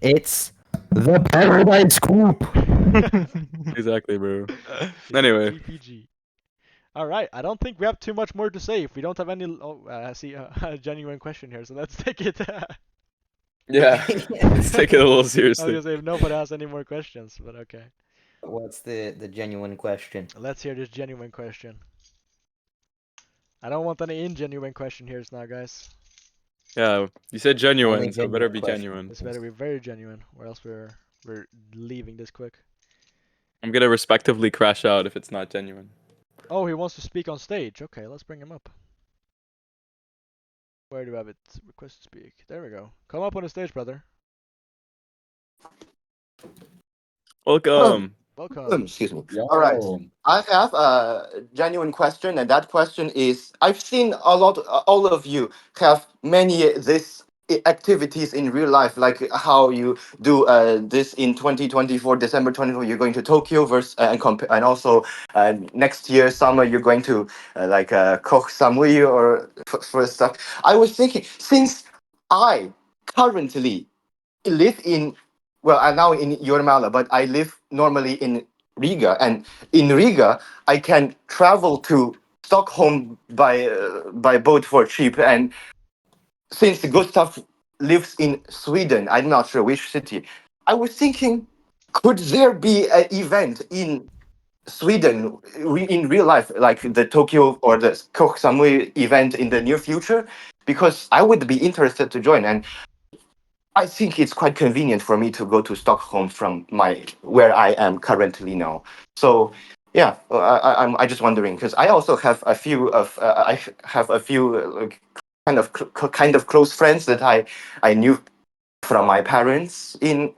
It's the Paradise Group. Exactly, bro. It's Anyway. GPG. All right, I don't think we have too much more to say. If we don't have any, I see a genuine question here, so let's take it. Yeah, let's take it a little I was seriously. gonna say if nobody has any more questions, but okay. What's the genuine question? Let's hear this genuine question. I don't want any ingenuine question here now, guys. Yeah, you said genuine, Only so it better genuine be question. genuine. This better be very genuine, or else we're leaving this quick. I'm gonna respectively crash out if it's not genuine. Oh, he wants to speak on stage. Okay, let's bring him up. Where do we have it? Request to speak. There we go. Come up on the stage, brother. Welcome. Welcome. Excuse me. Yo. All right. I have a genuine question, and that question is: I've seen all of you have many this activities in real life, like how you do this in 2024, December 24. You're going to Tokyo, and also next year summer you're going to Koh Samui or for stuff. I was thinking, since I currently live in, well, I'm now in Jurmala, but I live normally in Riga, and in Riga I can travel to Stockholm by boat for cheap. And since Gustav lives in Sweden, I'm not sure which city, I was thinking, could there be an event in Sweden in real life, like the Tokyo or the Koh Samui event in the near future? Because I would be interested to join, and I think it's quite convenient for me to go to Stockholm from where I am currently now. So yeah, I'm just wondering, because I also have a few kind of close friends that I knew from my parents in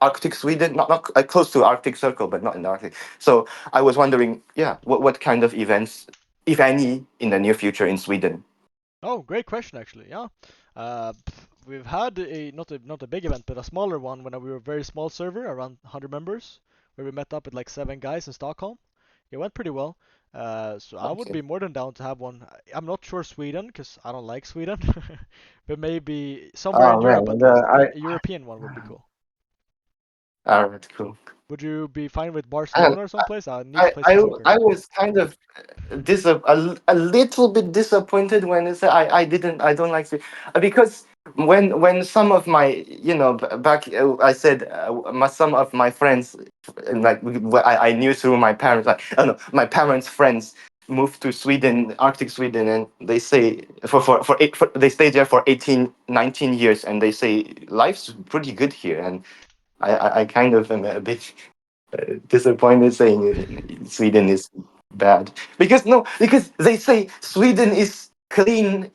Arctic Sweden, not close to Arctic Circle, but not in the Arctic. So I was wondering, yeah, what kind of events if any, in the near future in Sweden? Oh, great question actually. Yeah, we've had not a big event, but a smaller one when we were a very small server, around 100 members, where we met up with like 7 guys in Stockholm. It went pretty well. So I would Okay. be more than down to have one. I'm not sure Sweden, because I don't like Sweden, but maybe somewhere in Oh Europe man, at least. A European one would be cool. alright, cool. Would you be fine with Barcelona or someplace? I need to play I some soccer. I was kind of a little bit disappointed when it's I don't like to because when some of my back I said some of my friends like I knew through my parents like I don't know my parents' friends moved to Sweden, Arctic Sweden, and they say they stayed there for 18, 19 years, and they say life's pretty good here, and I kind of am a bit disappointed saying Sweden is bad because they say Sweden is clean.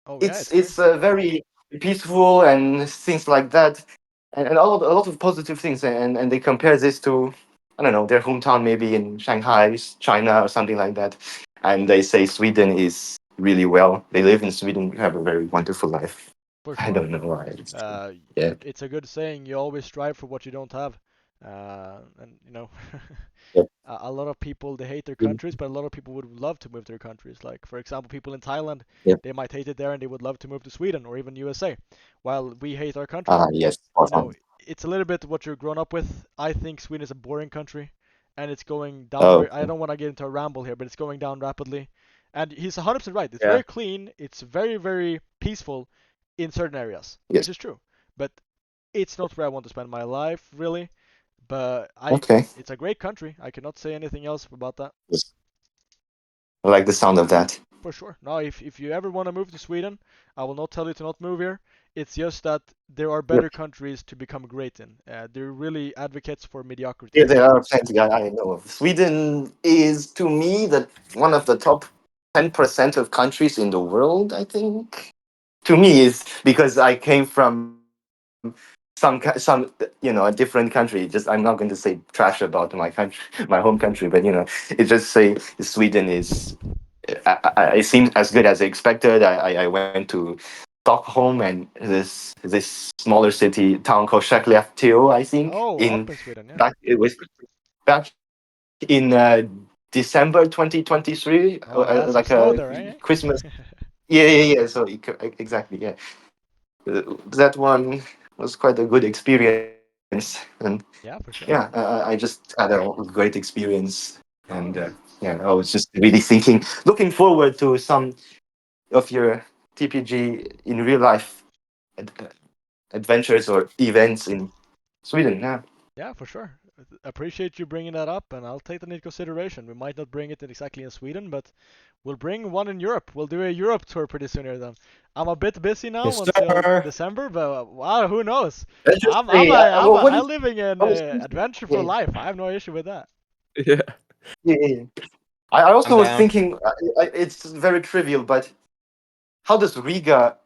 Oh yeah, it's It's great. very peaceful and things like that, and a lot of positive things. And they compare this to I don't know their hometown maybe in Shanghai, China or something like that, and they say Sweden is really well. They live in Sweden, have a very wonderful life. For I sure. don't know why. Yeah. It's a good saying. You always strive for what you don't have. And Yep. a lot of people they hate their Mhm. countries, but a lot of people would love to move to their countries. Like for example, people in Thailand, Yep. they might hate it there and they would love to move to Sweden or even USA, while we hate our country. Yes. You know, it's a little bit what you're grown up with. I think Sweden is a boring country, and it's going down. Oh. I don't want to get into a ramble here, but it's going down rapidly. And he's 100% right. It's Yeah. very clean. It's very, very peaceful in certain areas, Yes. which is true. But it's not where I want to spend my life, really. But Okay. it's a great country. I cannot say anything else about that. Yes. I like the sound of that. For sure. Now, if you ever want to move to Sweden, I will not tell you to not move here. It's just that there are better countries to become great in. They're really advocates for mediocrity. Yeah, there are plenty I know of. Sweden is, to me, one of the top 10% of countries in the world, I think. To me, is because I came from some a different country. Just I'm not going to say trash about my country, my home country, but it just say Sweden is. It seems as good as I expected. I went to Stockholm and this smaller city town called Skellefteå, I think. Oh, up in Sweden, yeah. Back in December 2023, Oh, yeah, some like snow a there, eh? Christmas. Yeah. So exactly, yeah. That one was quite a good experience, and Yeah, for sure. yeah, I just had a great experience, and yeah, I was just really looking forward to some of your TPG in real life adventures or events in Sweden. Yeah. Yeah, for sure. Appreciate you bringing that up, and I'll take that into consideration. We might not bring it exactly in Sweden, but we'll bring one in Europe. We'll do a Europe tour pretty soon here then. I'm a bit busy now Yes, until sir. December, but wow, who knows? Let's just I'm say, I'm living an what is- adventureful yeah. life. I have no issue with that. Yeah. Yeah. I also I'm was down. thinking, it's very trivial, but how does Riga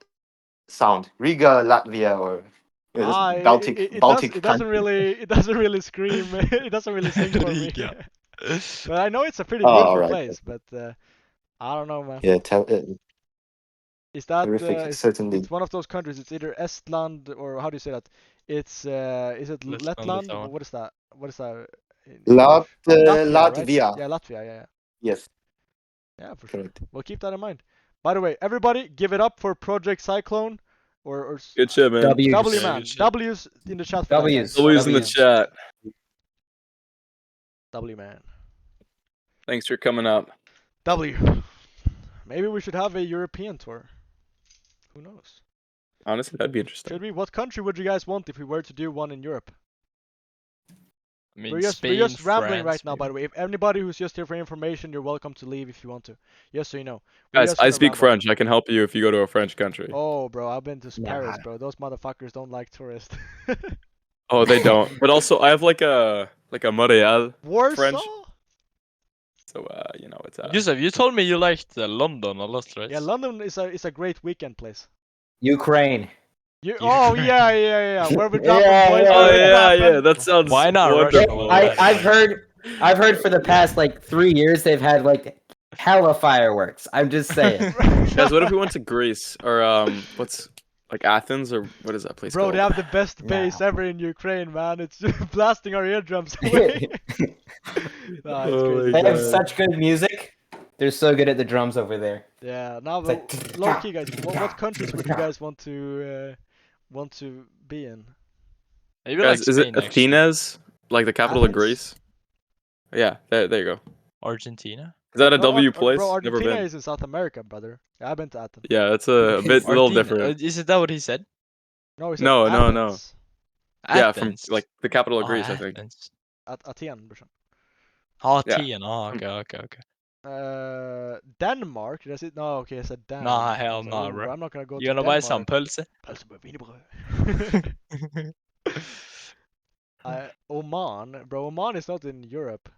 sound? Riga, Latvia, or Baltic It Baltic doesn't country? it doesn't really scream. It doesn't really sing for me. Riga. But I know it's a pretty Oh, beautiful alright. place. But I don't know, man. Yeah, Is that terrific, certainly. it's one of those countries? It's either Estland or how do you say that? It's is it Letland, Letland? Litauen. What is that? What is that in Lat- English? Right? Latvia. Yeah, Latvia. Yeah, Yes, yeah, for sure. correct. We'll keep that in mind. By the way, everybody, give it up for Project Cyclone or Good shit, man. W's. W Yeah, man. good shit. W's in the chat for that, W's. guys. W's in the W's. chat. W man. Thanks for coming up. W. Maybe we should have a European tour. Who knows? Honestly, that'd be interesting. Should we? What country would you guys want if we were to do one in Europe? I mean, We're just Spain, rambling France, right now, by maybe. the way. If anybody who's just here for information, you're welcome to leave if you want to. Just so you know. Guys, I speak French. I can help you if you go to a French country. Oh, bro, I've been to Nah. Paris, bro. Those motherfuckers don't like tourists. Oh, they don't. But also, I have like a Montreal Warsaw? French. So it's Yusuf, you told me you liked London a lot, right? Yeah, London is a great weekend place. Ukraine. Oh yeah. Where we drop Yeah, boys. yeah, Oh where we yeah, dropping. yeah. That sounds. Why not wonderful. Russia? Well, I've heard for the past like 3 years they've had like hella fireworks. I'm just saying. Guys, what if we went to Greece or what's like Athens or what is that place Bro, called? they have the best Nah. bass ever in Ukraine, man. It's just blasting our eardrums away. Nah, it's Oh crazy. my They have God. such good music. They're so good at the drums over there. Yeah, now It's like- low key, guys. What countries would you guys want to be in? Maybe Guys, like is it Spain, actually. Athens, like the capital of Athens? Greece? Yeah, there you go. Argentina. Is that a No, W place? Bro, Never Argentina been. is in South America, brother. Yeah, I've been to Athens. Yeah, it's a bit, a little Argentina. different. Is that what he said? No, he said No, no, no. Athens. Yeah, from Athens. like the capital of Oh, Greece, I think. Athens. Aten, brorsan. Aten. Oh, okay. Denmark? Does it? No, okay, I said Dan. Nah, hell So, nah, bro. I'm not gonna go You to gonna buy Denmark. some pølse? Pølsebrød, wienerbrød. Oman, bro. Oman is not in Europe.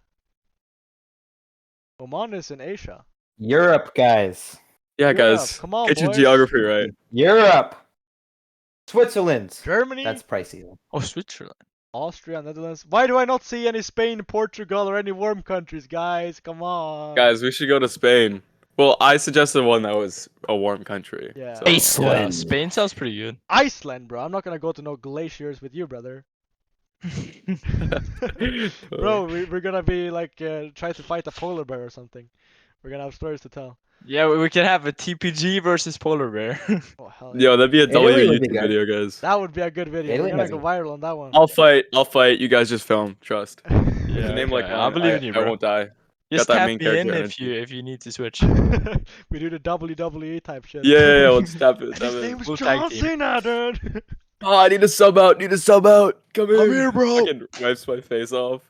Oman is in Asia. Europe, guys. Yeah, Europe, guys, come on, get your boys. geography right. Europe. Switzerland. Germany, That's pricey though. Oh, Switzerland. Austria, Netherlands. Why do I not see any Spain, Portugal, or any warm countries, guys? Come on. Guys, we should go to Spain. Well, I suggested one that was a warm country. Yeah. so- Yeah, Iceland. Spain sounds pretty good. Iceland, bro. I'm not gonna go to no glaciers with you, brother. Bro, we're gonna be like try to fight a polar bear or something. We're gonna have stories to tell. Yeah, we can have a TPG versus polar bear. Oh hell yeah. Yo, that'd be a W Italy would be YouTube good. video, guys. That would be a good video. Italy We're gonna has go a- viral on that one. I'll fight. You guys just film. Trust. If Yeah, you name like okay, one, I believe in you, I bro. won't die. Just that tap main me in character if you need to switch. We do the WWE type shit. Yeah, let's tap it. And Tap his it. name was We'll tag John team. Cena, dude. Oh, I need a sub out. Come in. here, bro. Fucking wipes my face off.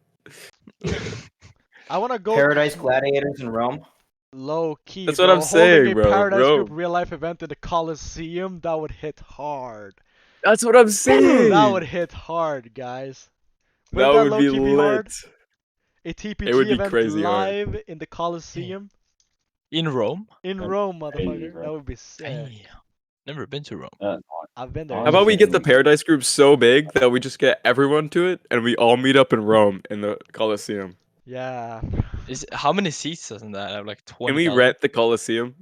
I wanna go Paradise Gladiators in Rome. low key. That's what bro. I'm saying, Holding a bro, Paradise bro. Group real life event in the Coliseum, that would hit hard. That's what I'm saying. That would hit hard, guys. That Wouldn't would be low-key hard? lit. A TPG It would be event crazy hard. live in the Coliseum In Rome? in That'd Rome, crazy, motherfucker. bro. That would be sick. Damn. Never been to Rome. I've been there. How about we get the Honestly. Paradise Group so big that we just get everyone to it and we all meet up in Rome in the Coliseum? Yeah. How many seats doesn't that have? Like 20. Can we rent the Coliseum?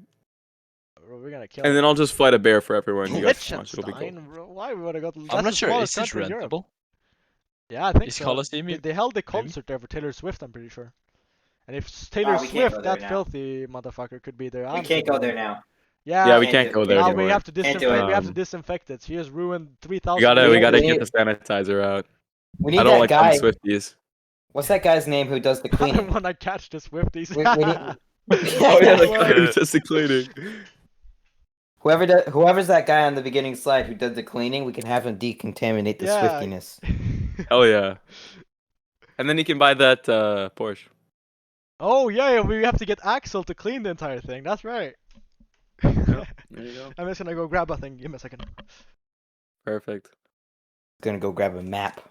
Bro, we're gonna kill And it. then I'll just fight a bear for everyone. You guys can watch. It'll be cool. Liechtenstein, bro. Why we wanna go to? I'm That's not the sure. Is smallest this country in Europe. rentable? Yeah, I think Is so. Coliseum They held the maybe? concert there for Taylor Swift, I'm pretty sure. And if Taylor we can't go Swift, there that now. filthy motherfucker, could be there, We I'm can't so go there down. now. Yeah, Yeah, we can't can't do go it. there now anymore. we have to Can't do disinfect. it. We have to Um, disinfect it. She has ruined We 3,000. gotta We get need- the sanitizer out. We need I don't that like guy. them Swifties. What's that guy's name who does the I don't cleaning? wanna catch the Swifties. We need- Oh yeah, the What? guy who does the cleaning. Whoever's that guy on the beginning slide who does the cleaning, we can have him decontaminate the Yeah. Swiftiness. Hell yeah. And then you can buy that Porsche. Oh yeah, we have to get Axel to clean the entire thing. That's right. There you go. I'm just gonna go grab a thing. Give me a second. Perfect. Gonna go grab a map.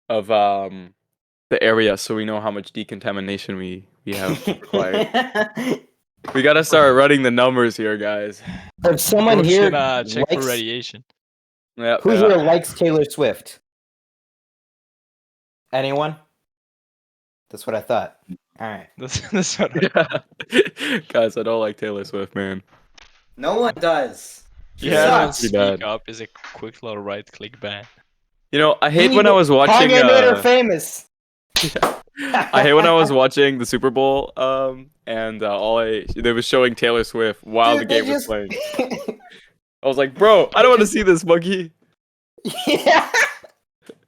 Of the area so we know how much decontamination we have required. We gotta start running the numbers here, guys. If someone We're here gonna check for likes, radiation. Yeah. who here likes Taylor Swift? Anyone? That's what I thought. All right. That's what Guys, I don't like Taylor Swift, man. No one does. She Yeah, don't sucks. Pretty speak bad. up is a quick little right click ban. You know, I hate when I was watching. Kanye made her famous. I hate when I was watching the Super Bowl, and they was showing Taylor Swift while Dude, the they game was just- playing. I was like, bro, I don't want to see this monkey. Yeah.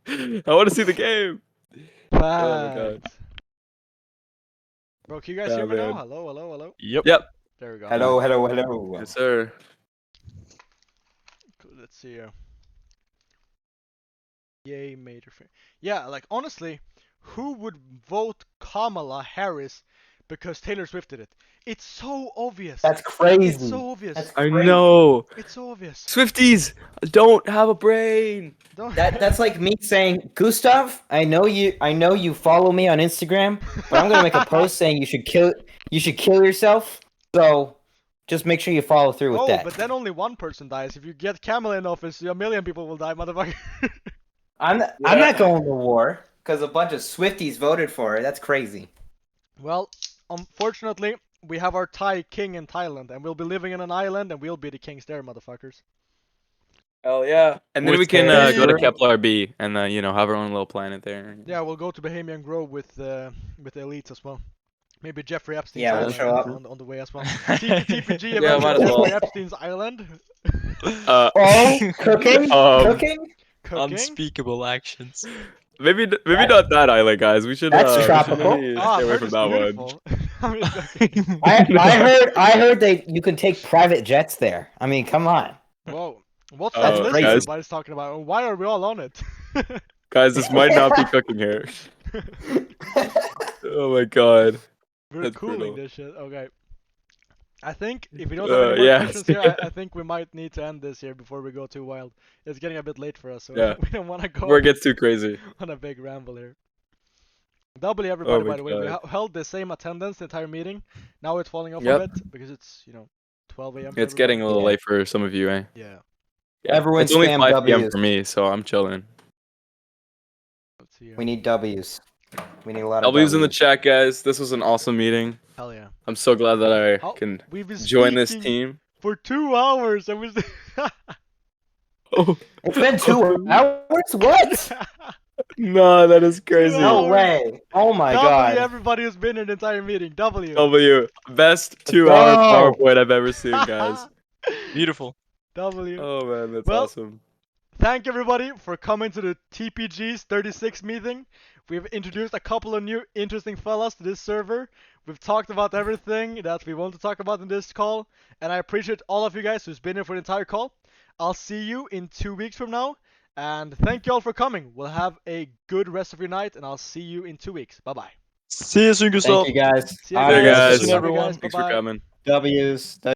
I want to see the game. Oh my God. Facts. Bro, can you guys Yeah, hear me now? man. Hello, hello, hello. Yep. Yep. There we go. Hello, hello, hello. Yes, sir. Cool, let's see here. Yay, major fan. Yeah, like honestly, who would vote Kamala Harris because Taylor Swift did it? It's so obvious. That's It's crazy. so obvious. That's I crazy. know. It's so obvious. Swifties don't have a brain. Don't... That's like me saying, Gustav, I know you follow me on Instagram, but I'm gonna make a post saying you should kill yourself. So just make sure you follow through with Oh, that. but then only one person dies. If you get Kamala in office, a million people will die, motherfucker. I'm not going to war because a bunch of Swifties voted for her. That's crazy. Well, unfortunately, we have our Thai king in Thailand, and we'll be living in an island, and we'll be the kings there, motherfuckers. Hell yeah. And then With we can the- go to Kepler B and have our own little planet there. Yeah, we'll go to Bohemian Grove with the elites as well. Maybe Jeffrey Epstein's Yeah, we'll island show up. on the way as well. TPG Yeah, event might at as well. Jeffrey Epstein's island. Oh, cooking? Cooking? Cooking. Unspeakable actions. Maybe not that island, guys. We should. That's we should tropical. maybe Ah, stay away I've from heard that it's one. beautiful. I mean, okay. I heard you can take private jets there. I mean, come on. Whoa. What's Oh, that list crazy. everybody's talking about? And why are we all on it? Guys, this might not be cooking here. Oh my god. We're That's cooling brutal. this shit. Okay. I think if we don't have any more yeah. questions here, I think we might need to end this here before we go too wild. It's getting a bit late for us, so Yeah. we don't want to go Before it gets too crazy. on a big ramble here. W everybody, Oh my by the way. We God. held the same attendance the entire meeting. Now it's falling off Yep. a bit because it's 12 a.m. for It's getting a little Yeah. late for some of you, eh? Yeah. Yeah. Everyone it's only spam 5 p.m. Ws. for me, so I'm chilling. Let's see. We need W's. We need a lot of W's in the Ws. chat, guys. This was an awesome meeting. Hell yeah. I'm so glad that I How- can We've been join this speaking team. for 2 hours. And we Oh It's been 2 hours? What? no, that is crazy. No way. Oh my W god. everybody who's been in the entire meeting. W. W, best 2-hour go. PowerPoint I've ever seen, guys. Beautiful. W. Oh man, that's Well, awesome. Thank everybody for coming to the TPG's 36 meeting. We've introduced a couple of new interesting fellas to this server. We've talked about everything that we want to talk about in this call. And I appreciate all of you guys who's been here for the entire call. I'll see you in 2 weeks from now. And thank you all for coming. We'll have a good rest of your night. And I'll see you in 2 weeks. Bye-bye. See you soon, Gustav. Thank you guys. See you Hey guys. guys, Love you everyone. guys. thanks for Bye-bye. coming. W's.